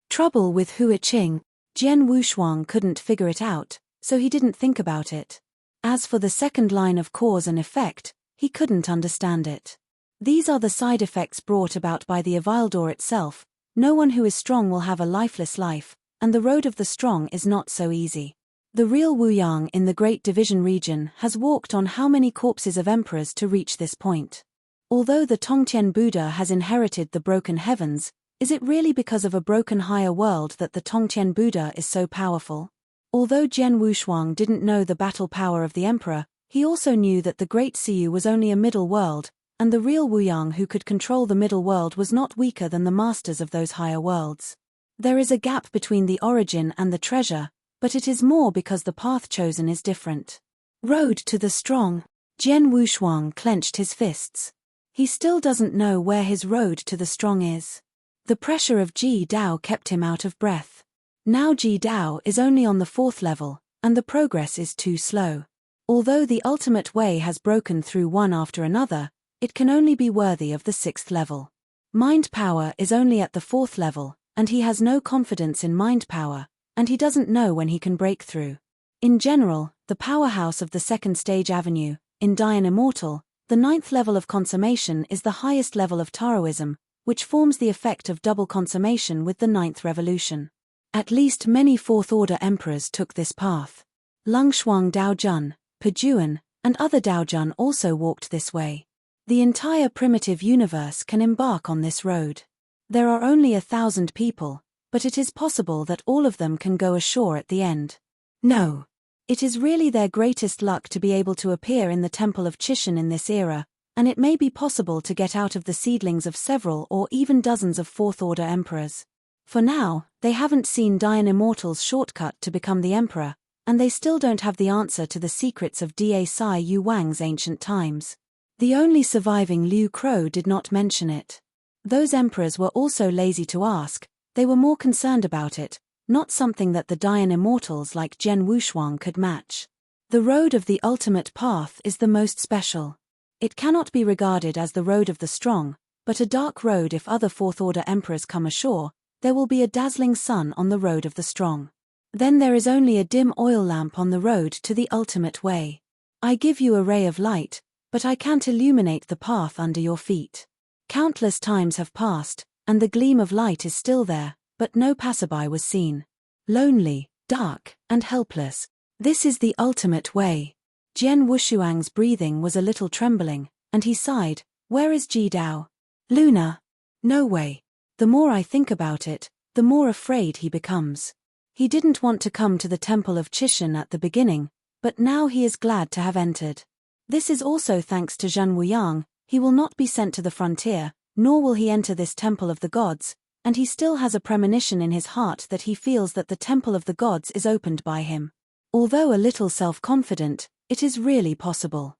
Trouble with Hui Qing. Jian Wushuang couldn't figure it out, so he didn't think about it. As for the second line of cause and effect, he couldn't understand it. These are the side effects brought about by the Avildor itself. No one who is strong will have a lifeless life, and the road of the strong is not so easy. The real Wu Yang in the Great Division region has walked on how many corpses of emperors to reach this point? Although the Tongtian Buddha has inherited the broken heavens, is it really because of a broken higher world that the Tongtian Buddha is so powerful? Although Jian Wushuang didn't know the battle power of the emperor, he also knew that the Great Siyu was only a middle world, and the real Wu Yang who could control the middle world was not weaker than the masters of those higher worlds. There is a gap between the origin and the treasure, but it is more because the path chosen is different. Road to the strong. Jian Wushuang clenched his fists. He still doesn't know where his road to the strong is. The pressure of Ji Dao kept him out of breath. Now Ji Dao is only on the 4th level, and the progress is too slow. Although the ultimate way has broken through one after another, it can only be worthy of the 6th level. Mind power is only at the 4th level, and he has no confidence in mind power, and he doesn't know when he can break through. In general, the powerhouse of the 2nd stage avenue, in Dian Immortal, the 9th level of consummation is the highest level of Taoism, which forms the effect of double consummation with the 9th revolution. At least many 4th-order emperors took this path. Lungshuang Daojun, Pejuan, and other Daojun also walked this way. The entire primitive universe can embark on this road. There are only 1,000 people, but it is possible that all of them can go ashore at the end. No. It is really their greatest luck to be able to appear in the Temple of Chishan in this era, and it may be possible to get out of the seedlings of several or even dozens of 4th-order emperors. For now, they haven't seen Dian Immortal's shortcut to become the emperor, and they still don't have the answer to the secrets of Da Sai Yu Wang's ancient times. The only surviving Liu Crow did not mention it. Those emperors were also lazy to ask, they were more concerned about it, not something that the Dian Immortals like Jian Wushuang could match. The road of the ultimate path is the most special. It cannot be regarded as the road of the strong, but a dark road. If other 4th-order emperors come ashore, there will be a dazzling sun on the road of the strong. Then there is only a dim oil lamp on the road to the ultimate way. I give you a ray of light, but I can't illuminate the path under your feet. Countless times have passed, and the gleam of light is still there, but no passerby was seen. Lonely, dark, and helpless. This is the ultimate way. Jian Wushuang's breathing was a little trembling, and he sighed, "Where is Ji Dao? Luna? No way." The more I think about it, the more afraid he becomes. He didn't want to come to the Temple of Chishan at the beginning, but now he is glad to have entered. This is also thanks to Zhen Wuyang. He will not be sent to the frontier, nor will he enter this Temple of the Gods, and he still has a premonition in his heart that he feels that the Temple of the Gods is opened by him. Although a little self-confident, it is really possible.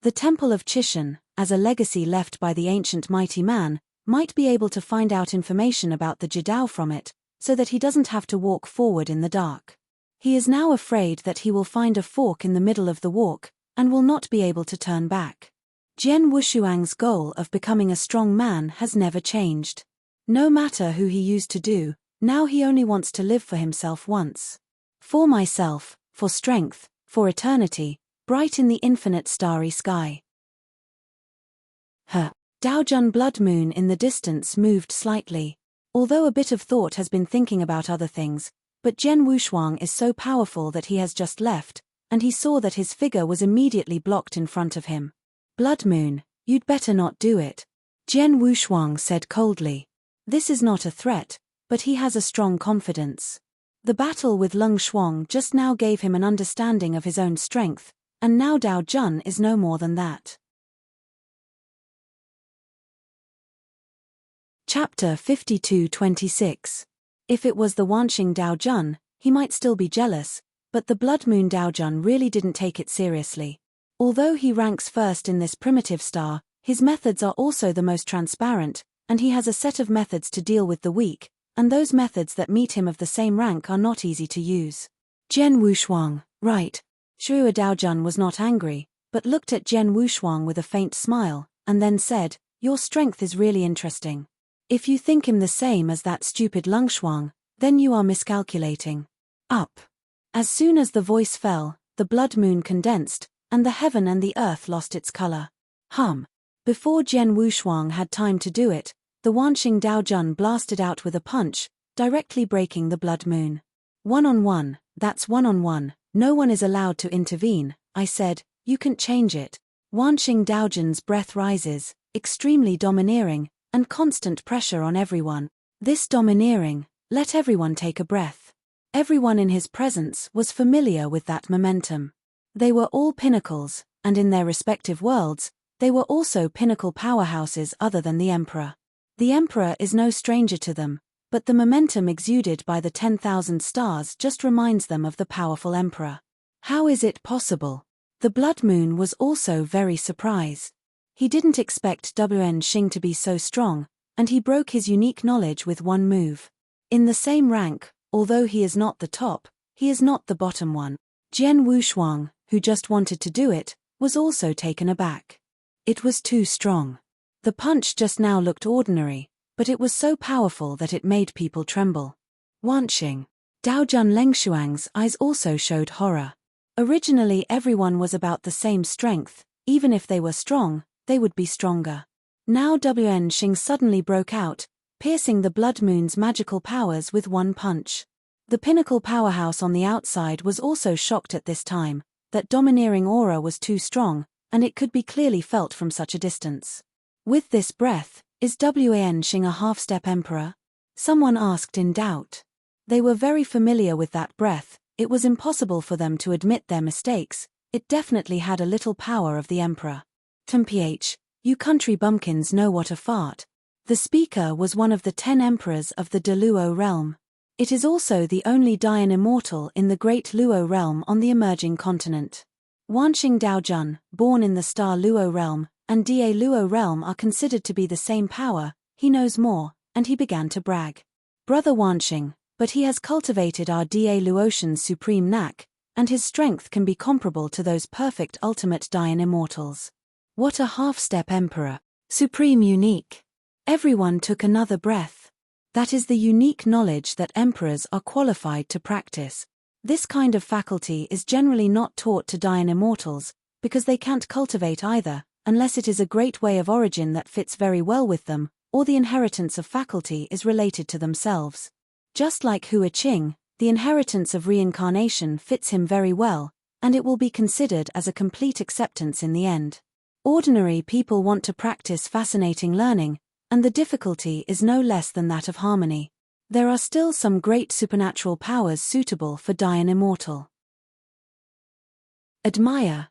The Temple of Chishan, as a legacy left by the ancient mighty man, might be able to find out information about the Jidao from it, so that he doesn't have to walk forward in the dark. He is now afraid that he will find a fork in the middle of the walk, and will not be able to turn back. Jian Wushuang's goal of becoming a strong man has never changed. No matter who he used to do, now he only wants to live for himself once. For myself, for strength, for eternity, bright in the infinite starry sky. Daojun Blood Moon in the distance moved slightly. Although a bit of thought has been thinking about other things, but Jian Wushuang is so powerful that he has just left, and he saw that his figure was immediately blocked in front of him. "Blood Moon, you'd better not do it," Jian Wushuang said coldly. This is not a threat, but he has a strong confidence. The battle with Lung Shuang just now gave him an understanding of his own strength, and now Dao Jun is no more than that. Chapter 52-26. If it was the Wanqing Dao Jun, he might still be jealous, but the Blood Moon Dao Jun really didn't take it seriously. Although he ranks first in this primitive star, his methods are also the most transparent, and he has a set of methods to deal with the weak, and those methods that meet him of the same rank are not easy to use. Jian Wushuang, right. Shuo Daojun was not angry, but looked at Jian Wushuang with a faint smile, and then said, your strength is really interesting. If you think him the same as that stupid Lung Shuang, then you are miscalculating. Up. As soon as the voice fell, the blood moon condensed, and the heaven and the earth lost its color. Before Jian Wushuang had time to do it, the Wanxing Daojun blasted out with a punch, directly breaking the blood moon. One-on-one, that's one-on-one, no one is allowed to intervene, I said, you can't change it. Wanxing Daojun's breath rises, extremely domineering, and constant pressure on everyone. This domineering, let everyone take a breath. Everyone in his presence was familiar with that momentum. They were all pinnacles, and in their respective worlds, they were also pinnacle powerhouses other than the Emperor. The Emperor is no stranger to them, but the momentum exuded by the 10,000 stars just reminds them of the powerful Emperor. How is it possible? The blood moon was also very surprised. He didn't expect Wen Xing to be so strong, and he broke his unique knowledge with one move. In the same rank, although he is not the top, he is not the bottom one. Jian Wushuang, who just wanted to do it, was also taken aback. It was too strong. The punch just now looked ordinary, but it was so powerful that it made people tremble. Wanxing Daojun Lengshuang's eyes also showed horror. Originally everyone was about the same strength, even if they were strong, they would be stronger. Now Wen Xing suddenly broke out, piercing the blood moon's magical powers with one punch. The pinnacle powerhouse on the outside was also shocked at this time, that domineering aura was too strong, and it could be clearly felt from such a distance. With this breath, is Wen Xing a half-step emperor? Someone asked in doubt. They were very familiar with that breath, it was impossible for them to admit their mistakes, it definitely had a little power of the emperor. Mph, you country bumpkins know what a fart. The speaker was one of the 10 emperors of the De Luo realm. It is also the only Dayan immortal in the Great Luo realm on the emerging continent. Wanxing Daojun, born in the Star Luo realm, and Da Luo realm are considered to be the same power, he knows more, and he began to brag. Brother Wanxing, but he has cultivated our Da Luotian's supreme knack, and his strength can be comparable to those perfect ultimate Dayan immortals. What a half-step emperor. Supreme unique. Everyone took another breath. That is the unique knowledge that emperors are qualified to practice. This kind of faculty is generally not taught to Dayan immortals, because they can't cultivate either, unless it is a great way of origin that fits very well with them, or the inheritance of faculty is related to themselves. Just like Hua Qing, the inheritance of reincarnation fits him very well, and it will be considered as a complete acceptance in the end. Ordinary people want to practice fascinating learning, and the difficulty is no less than that of harmony. There are still some great supernatural powers suitable for Dayan immortal. Admire.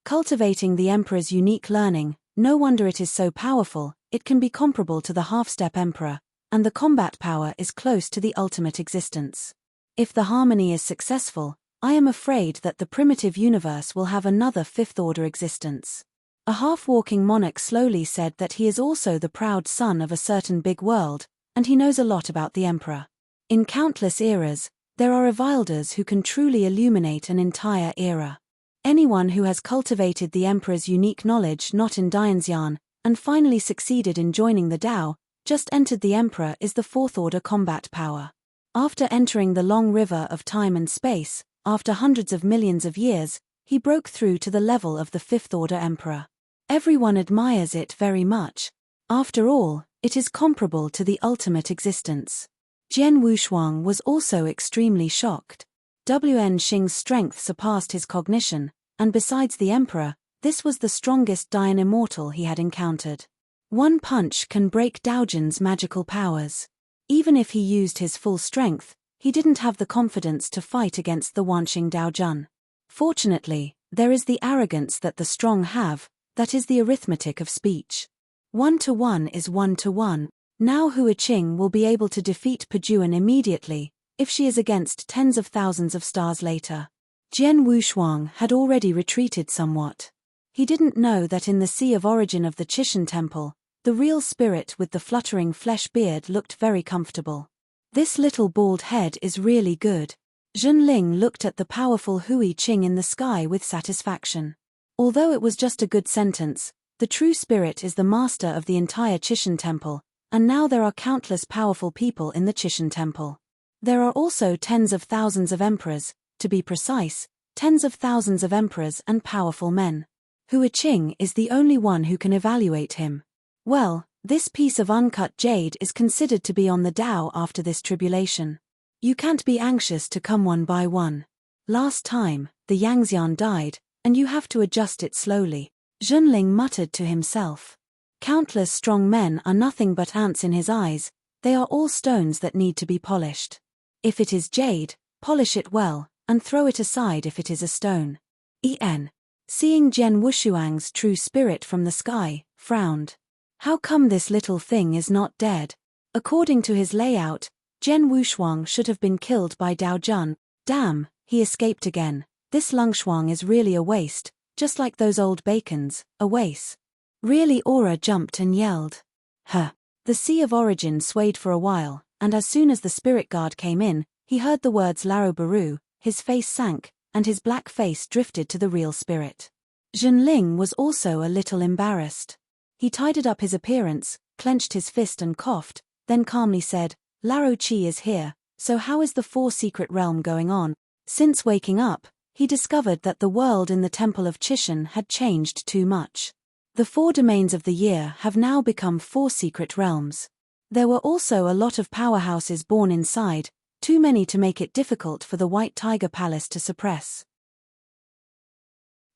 Cultivating the emperor's unique learning, no wonder it is so powerful, it can be comparable to the half-step emperor, and the combat power is close to the ultimate existence. If the harmony is successful, I am afraid that the primitive universe will have another fifth-order existence. A half-walking monarch slowly said that he is also the proud son of a certain big world, and he knows a lot about the emperor. In countless eras, there are Avilders who can truly illuminate an entire era. Anyone who has cultivated the emperor's unique knowledge not in Dayanxian, and finally succeeded in joining the Tao, just entered the emperor is the fourth-order combat power. After entering the long river of time and space, after hundreds of millions of years, he broke through to the level of the fifth-order emperor. Everyone admires it very much. After all, it is comparable to the ultimate existence. Jian Wushuang was also extremely shocked. Wen Xing's strength surpassed his cognition, and besides the emperor, this was the strongest Dayan immortal he had encountered. One punch can break Daojun's magical powers. Even if he used his full strength, he didn't have the confidence to fight against the Wanxing Daojun. Fortunately, there is the arrogance that the strong have, that is the arithmetic of speech. 1 to 1 is 1 to 1. Now Hua Qing will be able to defeat Pejuan immediately, if she is against tens of thousands of stars later. Jian Wushuang had already retreated somewhat. He didn't know that in the sea of origin of the Chishan temple, the real spirit with the fluttering flesh beard looked very comfortable. This little bald head is really good. Zhenling looked at the powerful Hui Qing in the sky with satisfaction. Although it was just a good sentence, the true spirit is the master of the entire Chishan temple, and now there are countless powerful people in the Chishan temple. There are also tens of thousands of emperors, to be precise, tens of thousands of emperors and powerful men. Hui Qing is the only one who can evaluate him. Well, this piece of uncut jade is considered to be on the Tao after this tribulation. You can't be anxious to come one by one. Last time, the Yangxian died, and you have to adjust it slowly. Zhenling muttered to himself. Countless strong men are nothing but ants in his eyes, they are all stones that need to be polished. If it is jade, polish it well, and throw it aside if it is a stone. Seeing Jian Wushuang's true spirit from the sky, frowned. How come this little thing is not dead? According to his layout, Jian Wushuang should have been killed by Dao Jun. Damn, he escaped again. This Lungshuang is really a waste, just like those old bacons, a waste. Really, Aura jumped and yelled. Huh. The Sea of Origin swayed for a while, and as soon as the spirit guard came in, he heard the words Laro Baru, his face sank, and his black face drifted to the real spirit. Zhenling was also a little embarrassed. He tidied up his appearance, clenched his fist and coughed, then calmly said, Laro Chi is here, so how is the Four Secret Realm going on? Since waking up, he discovered that the world in the Temple of Chishan had changed too much. The 4 domains of the year have now become 4 secret realms. There were also a lot of powerhouses born inside, too many to make it difficult for the White Tiger Palace to suppress.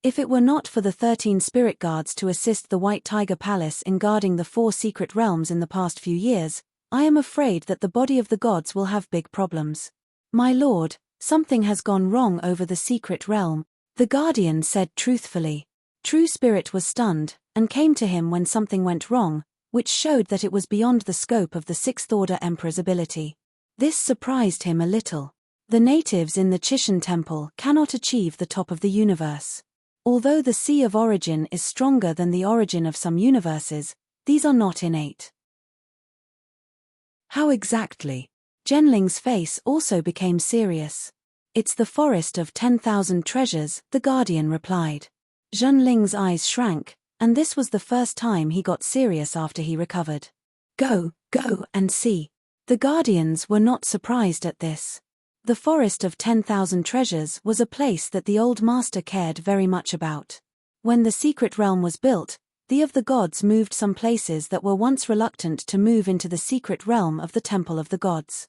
If it were not for the 13 spirit guards to assist the White Tiger Palace in guarding the 4 secret realms in the past few years, I am afraid that the body of the gods will have big problems. My lord, something has gone wrong over the secret realm, the guardian said truthfully. True Spirit was stunned, and came to him when something went wrong, which showed that it was beyond the scope of the 6th Order Emperor's ability. This surprised him a little. The natives in the Chishan temple cannot achieve the top of the universe. Although the Sea of Origin is stronger than the origin of some universes, these are not innate. How exactly? Zhenling's face also became serious. It's the forest of 10,000 treasures, the guardian replied. Zhenling's eyes shrank, and this was the first time he got serious after he recovered. Go and see. The guardians were not surprised at this. The forest of 10,000 treasures was a place that the old master cared very much about. When the secret realm was built, the of the gods moved some places that were once reluctant to move into the secret realm of the Temple of the Gods.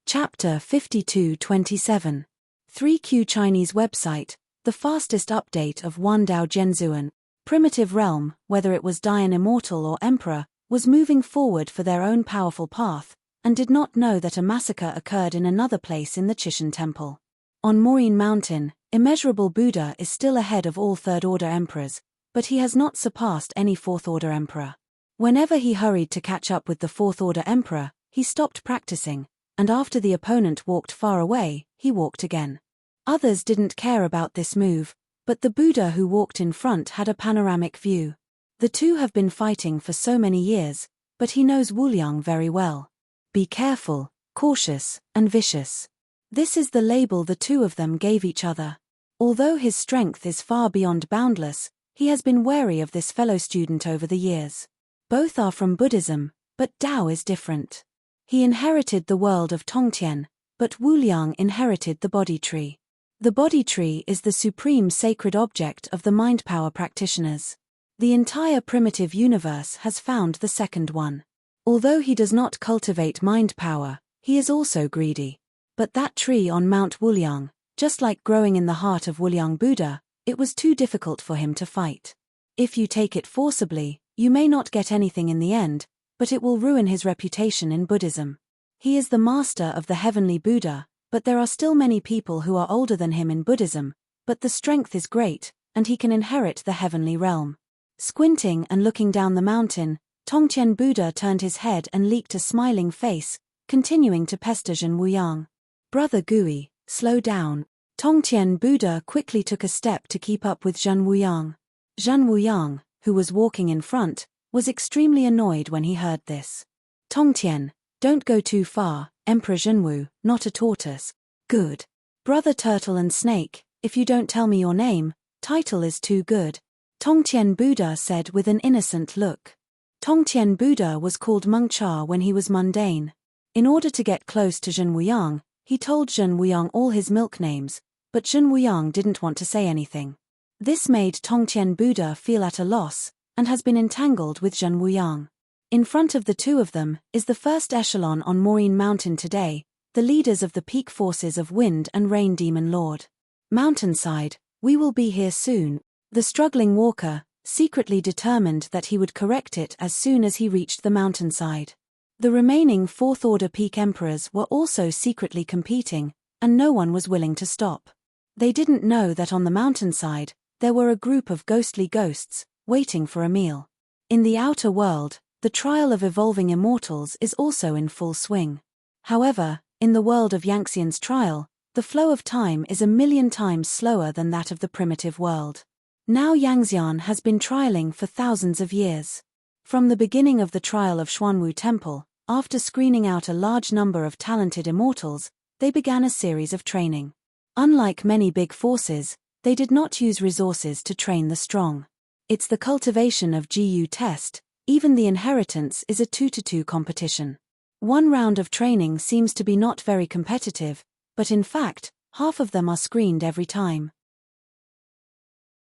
Chapter 52-27. 3Q Chinese website, the fastest update of Wan Dao Zhenzuan, primitive realm, whether it was Dian Immortal or Emperor, was moving forward for their own powerful path, and did not know that a massacre occurred in another place in the Chishan temple. On Maureen Mountain, Immeasurable Buddha is still ahead of all Third Order Emperors, but he has not surpassed any Fourth Order Emperor. Whenever he hurried to catch up with the Fourth Order Emperor, he stopped practicing, and after the opponent walked far away, he walked again. Others didn't care about this move, but the Buddha who walked in front had a panoramic view. The two have been fighting for so many years, but he knows Wuliang very well. Be careful, cautious, and vicious. This is the label the two of them gave each other. Although his strength is far beyond boundless, he has been wary of this fellow student over the years. Both are from Buddhism, but Tao is different. He inherited the world of Tongtian, but Wuliang inherited the body tree. The body tree is the supreme sacred object of the mind power practitioners. The entire primitive universe has found the second one. Although he does not cultivate mind power, he is also greedy. But that tree on Mount Wuliang, just like growing in the heart of Wuliang Buddha, it was too difficult for him to fight. If you take it forcibly, you may not get anything in the end, but it will ruin his reputation in Buddhism. He is the master of the heavenly Buddha, but there are still many people who are older than him in Buddhism, but the strength is great, and he can inherit the heavenly realm. Squinting and looking down the mountain, Tongtian Buddha turned his head and leaked a smiling face, continuing to pester Zhen Wuyang. Brother Gui, slow down. Tongtian Buddha quickly took a step to keep up with Zhen Wuyang. Zhen Wuyang, who was walking in front, was extremely annoyed when he heard this. Tongtian, Don't go too far, Emperor Zhenwu, not a tortoise. Good. Brother Turtle and Snake, if you don't tell me your name, title is too good. Tongtian Buddha said with an innocent look. Tongtian Buddha was called Mengcha when he was mundane. In order to get close to Zhen Wuyang, he told Zhen Wuyang all his milk names, but Zhen Wuyang didn't want to say anything. This made Tongtian Buddha feel at a loss, and has been entangled with Zhen Wuyang. In front of the two of them is the first echelon on Maureen Mountain today, the leaders of the peak forces of Wind and Rain Demon Lord. Mountainside, we will be here soon. The struggling walker, secretly determined that he would correct it as soon as he reached the mountainside. The remaining Fourth Order Peak Emperors were also secretly competing, and no one was willing to stop. They didn't know that on the mountainside, there were a group of ghostly ghosts, waiting for a meal. In the outer world, the trial of evolving immortals is also in full swing. However, in the world of Yangxian's trial, the flow of time is 1,000,000 times slower than that of the primitive world. Now Yangxian has been trialing for thousands of years. From the beginning of the trial of Xuanwu Temple, after screening out a large number of talented immortals, they began a series of training. Unlike many big forces, they did not use resources to train the strong. It's the cultivation of GU test, even the inheritance is a 2-to-2 competition. One round of training seems to be not very competitive, but in fact, half of them are screened every time.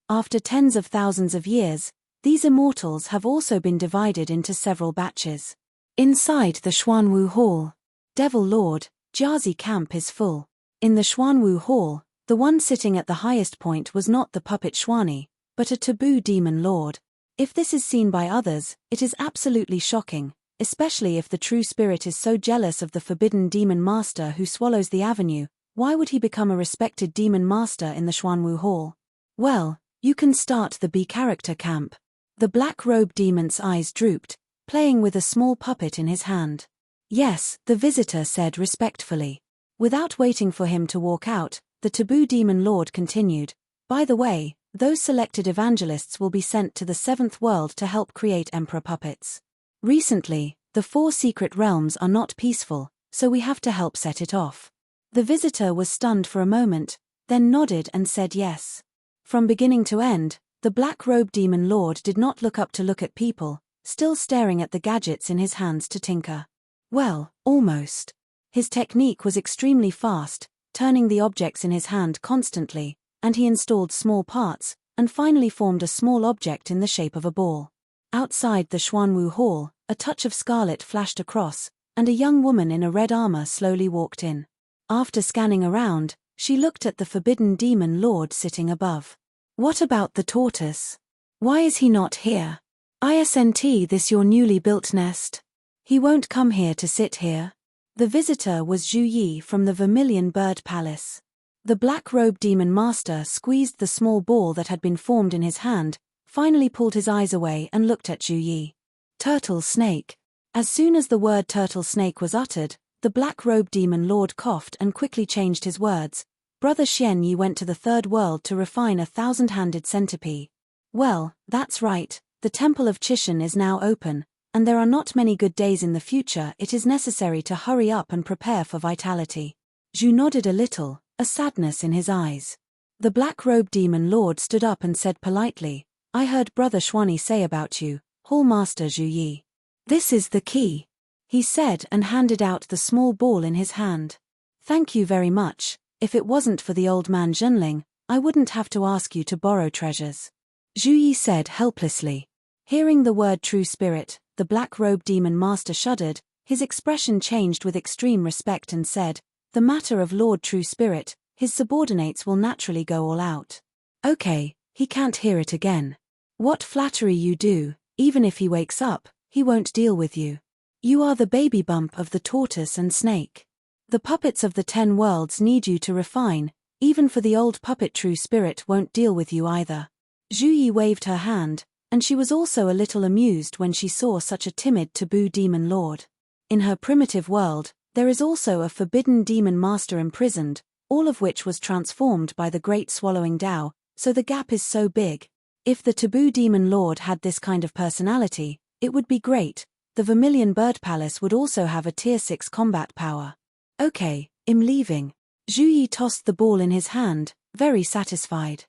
After tens of thousands of years, these immortals have also been divided into several batches. Inside the Xuanwu Hall, Devil Lord, Jiazi camp is full. In the Xuanwu Hall, the one sitting at the highest point was not the puppet Xuani, but a taboo demon lord. If this is seen by others, it is absolutely shocking, especially if the true spirit is so jealous of the forbidden demon master who swallows the avenue. Why would he become a respected demon master in the Xuanwu Hall? Well, you can start the B character camp. The black-robed demon's eyes drooped, playing with a small puppet in his hand. Yes, the visitor said respectfully. Without waiting for him to walk out, the taboo demon lord continued, by the way, those selected evangelists will be sent to the 7th world to help create emperor puppets. Recently, the 4 secret realms are not peaceful, so we have to help set it off. The visitor was stunned for a moment, then nodded and said yes. From beginning to end, the black-robed demon lord did not look up to look at people, still staring at the gadgets in his hands to tinker. Well, almost. His technique was extremely fast, turning the objects in his hand constantly, and he installed small parts, and finally formed a small object in the shape of a ball. Outside the Xuanwu Hall, a touch of scarlet flashed across, and a young woman in a red armor slowly walked in. After scanning around, she looked at the forbidden demon lord sitting above. What about the tortoise? Why is he not here? Isn't this your newly built nest? He won't come here to sit here. The visitor was Zhu Yi from the Vermilion Bird Palace. The black-robed demon master squeezed the small ball that had been formed in his hand, finally pulled his eyes away and looked at Zhu Yi. Turtle snake. As soon as the word turtle snake was uttered, the black-robed demon lord coughed and quickly changed his words. Brother Xian Yi went to the 3rd world to refine a 1,000-handed centipede. Well, that's right, the temple of Chishan is now open, and there are not many good days in the future. It is necessary to hurry up and prepare for vitality. Zhu nodded a little, a sadness in his eyes. The black-robed demon lord stood up and said politely, I heard Brother Xuani say about you, Hall Master Zhu Yi. This is the key, he said and handed out the small ball in his hand. Thank you very much. If it wasn't for the old man Zhenling, I wouldn't have to ask you to borrow treasures. Zhu Yi said helplessly. Hearing the word true spirit, the black-robed demon master shuddered, his expression changed with extreme respect and said, the matter of Lord True Spirit, his subordinates will naturally go all out. Okay, he can't hear it again. What flattery you do, even if he wakes up, he won't deal with you. You are the baby bump of the tortoise and snake. The puppets of the 10 worlds need you to refine, even for the old puppet True Spirit won't deal with you either. Zhu Yi waved her hand, and she was also a little amused when she saw such a timid taboo demon lord. In her primitive world, there is also a forbidden demon master imprisoned, all of which was transformed by the great swallowing Tao, so the gap is so big. If the taboo demon lord had this kind of personality, it would be great, the Vermilion Bird Palace would also have a Tier 6 combat power. Okay, I'm leaving. Zhu Yi tossed the ball in his hand, very satisfied.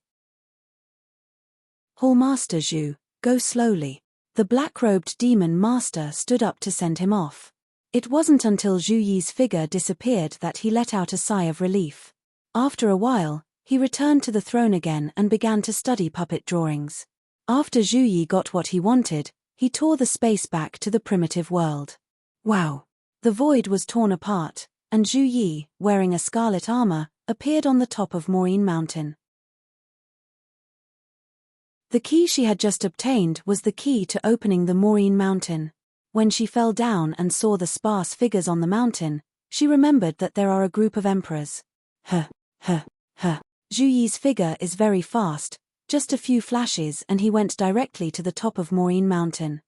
Hall Master Zhu, go slowly. The black-robed demon master stood up to send him off. It wasn't until Zhu Yi's figure disappeared that he let out a sigh of relief. After a while, he returned to the throne again and began to study puppet drawings. After Zhu Yi got what he wanted, he tore the space back to the primitive world. Wow! The void was torn apart, and Zhu Yi, wearing a scarlet armor, appeared on the top of Maureen Mountain. The key she had just obtained was the key to opening the Maureen Mountain. When she fell down and saw the sparse figures on the mountain, she remembered that there are a group of emperors. Zhu Yi's figure is very fast, just a few flashes and he went directly to the top of Maureen Mountain.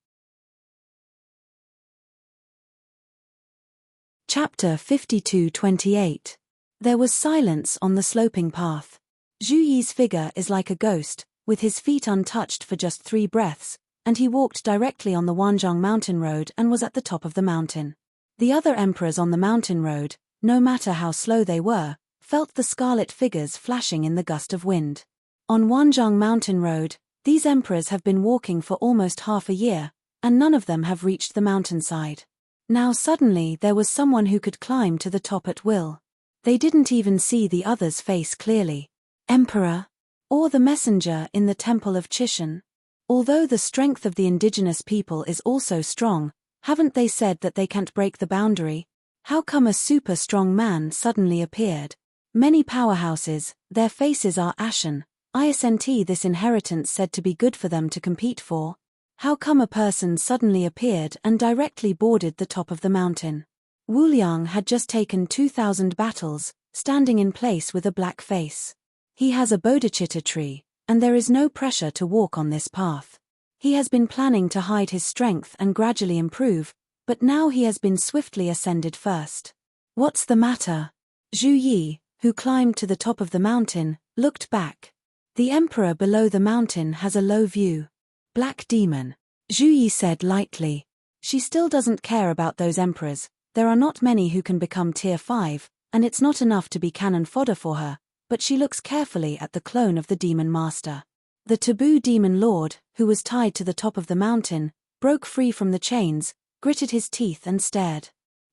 Chapter 52-28. There was silence on the sloping path. Zhu Yi's figure is like a ghost, with his feet untouched for just 3 breaths, and he walked directly on the Wanzhong Mountain Road and was at the top of the mountain. The other emperors on the mountain road, no matter how slow they were, felt the scarlet figures flashing in the gust of wind. On Wanzhong Mountain Road, these emperors have been walking for almost half a year, and none of them have reached the mountainside. Now suddenly there was someone who could climb to the top at will. They didn't even see the other's face clearly. Emperor? Or the messenger in the Temple of Chishan? Although the strength of the indigenous people is also strong, haven't they said that they can't break the boundary? How come a super strong man suddenly appeared? Many powerhouses, their faces are ashen. Isn't this inheritance said to be good for them to compete for? How come a person suddenly appeared and directly boarded the top of the mountain? Wu Liang had just taken 2,000 battles, standing in place with a black face. He has a bodhicitta tree, and there is no pressure to walk on this path. He has been planning to hide his strength and gradually improve, but now he has been swiftly ascended first. What's the matter? Zhu Yi, who climbed to the top of the mountain, looked back. The emperor below the mountain has a low view. Black demon. Zhu Yi said lightly. She still doesn't care about those emperors. There are not many who can become tier 5, and it's not enough to be cannon fodder for her, but she looks carefully at the clone of the demon master. The taboo demon lord, who was tied to the top of the mountain, broke free from the chains, gritted his teeth and stared.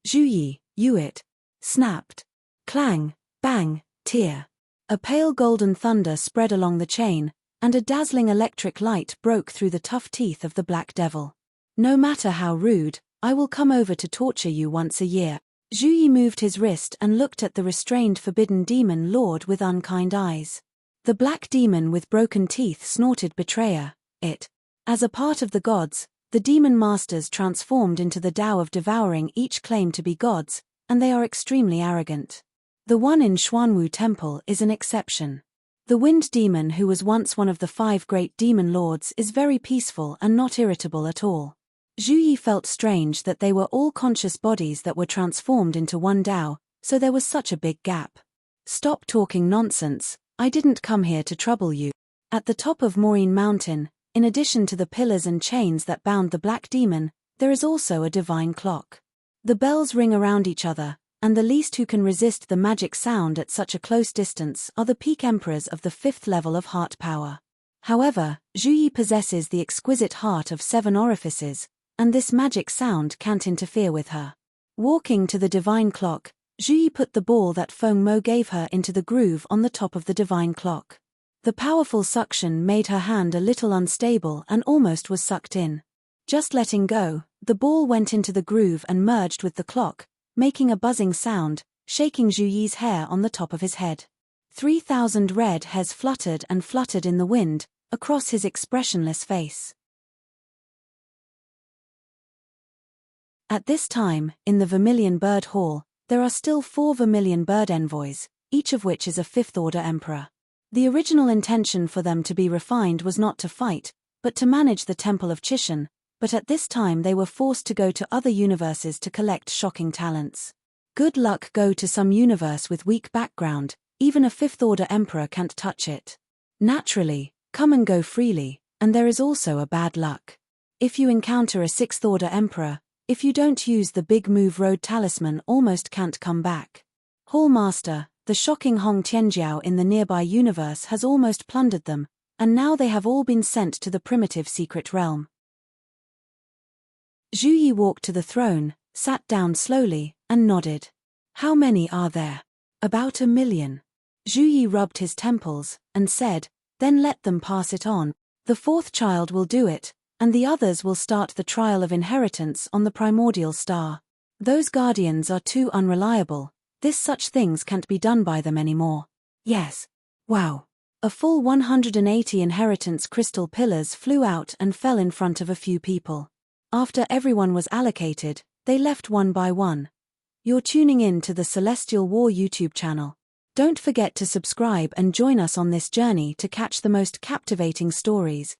Zhu Yi, you it. Snapped. Clang, bang, tear. A pale golden thunder spread along the chain, and a dazzling electric light broke through the tough teeth of the black devil. No matter how rude, I will come over to torture you once a year. Zhu Yi moved his wrist and looked at the restrained forbidden demon lord with unkind eyes. The black demon with broken teeth snorted betrayer, it. As a part of the gods, the demon masters transformed into the Tao of devouring each claim to be gods, and they are extremely arrogant. The one in Xuanwu Temple is an exception. The wind demon, who was once one of the 5 great demon lords, is very peaceful and not irritable at all. Zhu Yi felt strange that they were all conscious bodies that were transformed into one Tao, so there was such a big gap. Stop talking nonsense, I didn't come here to trouble you. At the top of Maureen Mountain, in addition to the pillars and chains that bound the black demon, there is also a divine clock. The bells ring around each other, and the least who can resist the magic sound at such a close distance are the peak emperors of the 5th level of heart power. However, Zhu Yi possesses the exquisite heart of 7 orifices, and this magic sound can't interfere with her. Walking to the divine clock, Zhu Yi put the ball that Feng Mo gave her into the groove on the top of the divine clock. The powerful suction made her hand a little unstable and almost was sucked in. Just letting go, the ball went into the groove and merged with the clock, making a buzzing sound, shaking Zhu Yi's hair on the top of his head. 3,000 red hairs fluttered and fluttered in the wind, across his expressionless face. At this time, in the Vermilion Bird Hall, there are still 4 Vermilion Bird envoys, each of which is a 5th-order emperor. The original intention for them to be refined was not to fight, but to manage the Temple of Chishan, but at this time they were forced to go to other universes to collect shocking talents. Good luck go to some universe with weak background, even a 5th-order emperor can't touch it. Naturally, come and go freely, and there is also a bad luck. If you encounter a 6th-order emperor, If you don't use the Big Move Road talisman, almost can't come back. Hallmaster, the shocking Hong Tianjiao in the nearby universe, has almost plundered them, and now they have all been sent to the primitive secret realm. Zhu Yi walked to the throne, sat down slowly, and nodded. How many are there? About 1 million. Zhu Yi rubbed his temples, and said, then let them pass it on. The 4th child will do it, and the others will start the trial of inheritance on the primordial star. Those guardians are too unreliable. Such things can't be done by them anymore. Yes. Wow. A full 180 inheritance crystal pillars flew out and fell in front of a few people. After everyone was allocated, they left one by one. You're tuning in to the Celestial War YouTube channel. Don't forget to subscribe and join us on this journey to catch the most captivating stories.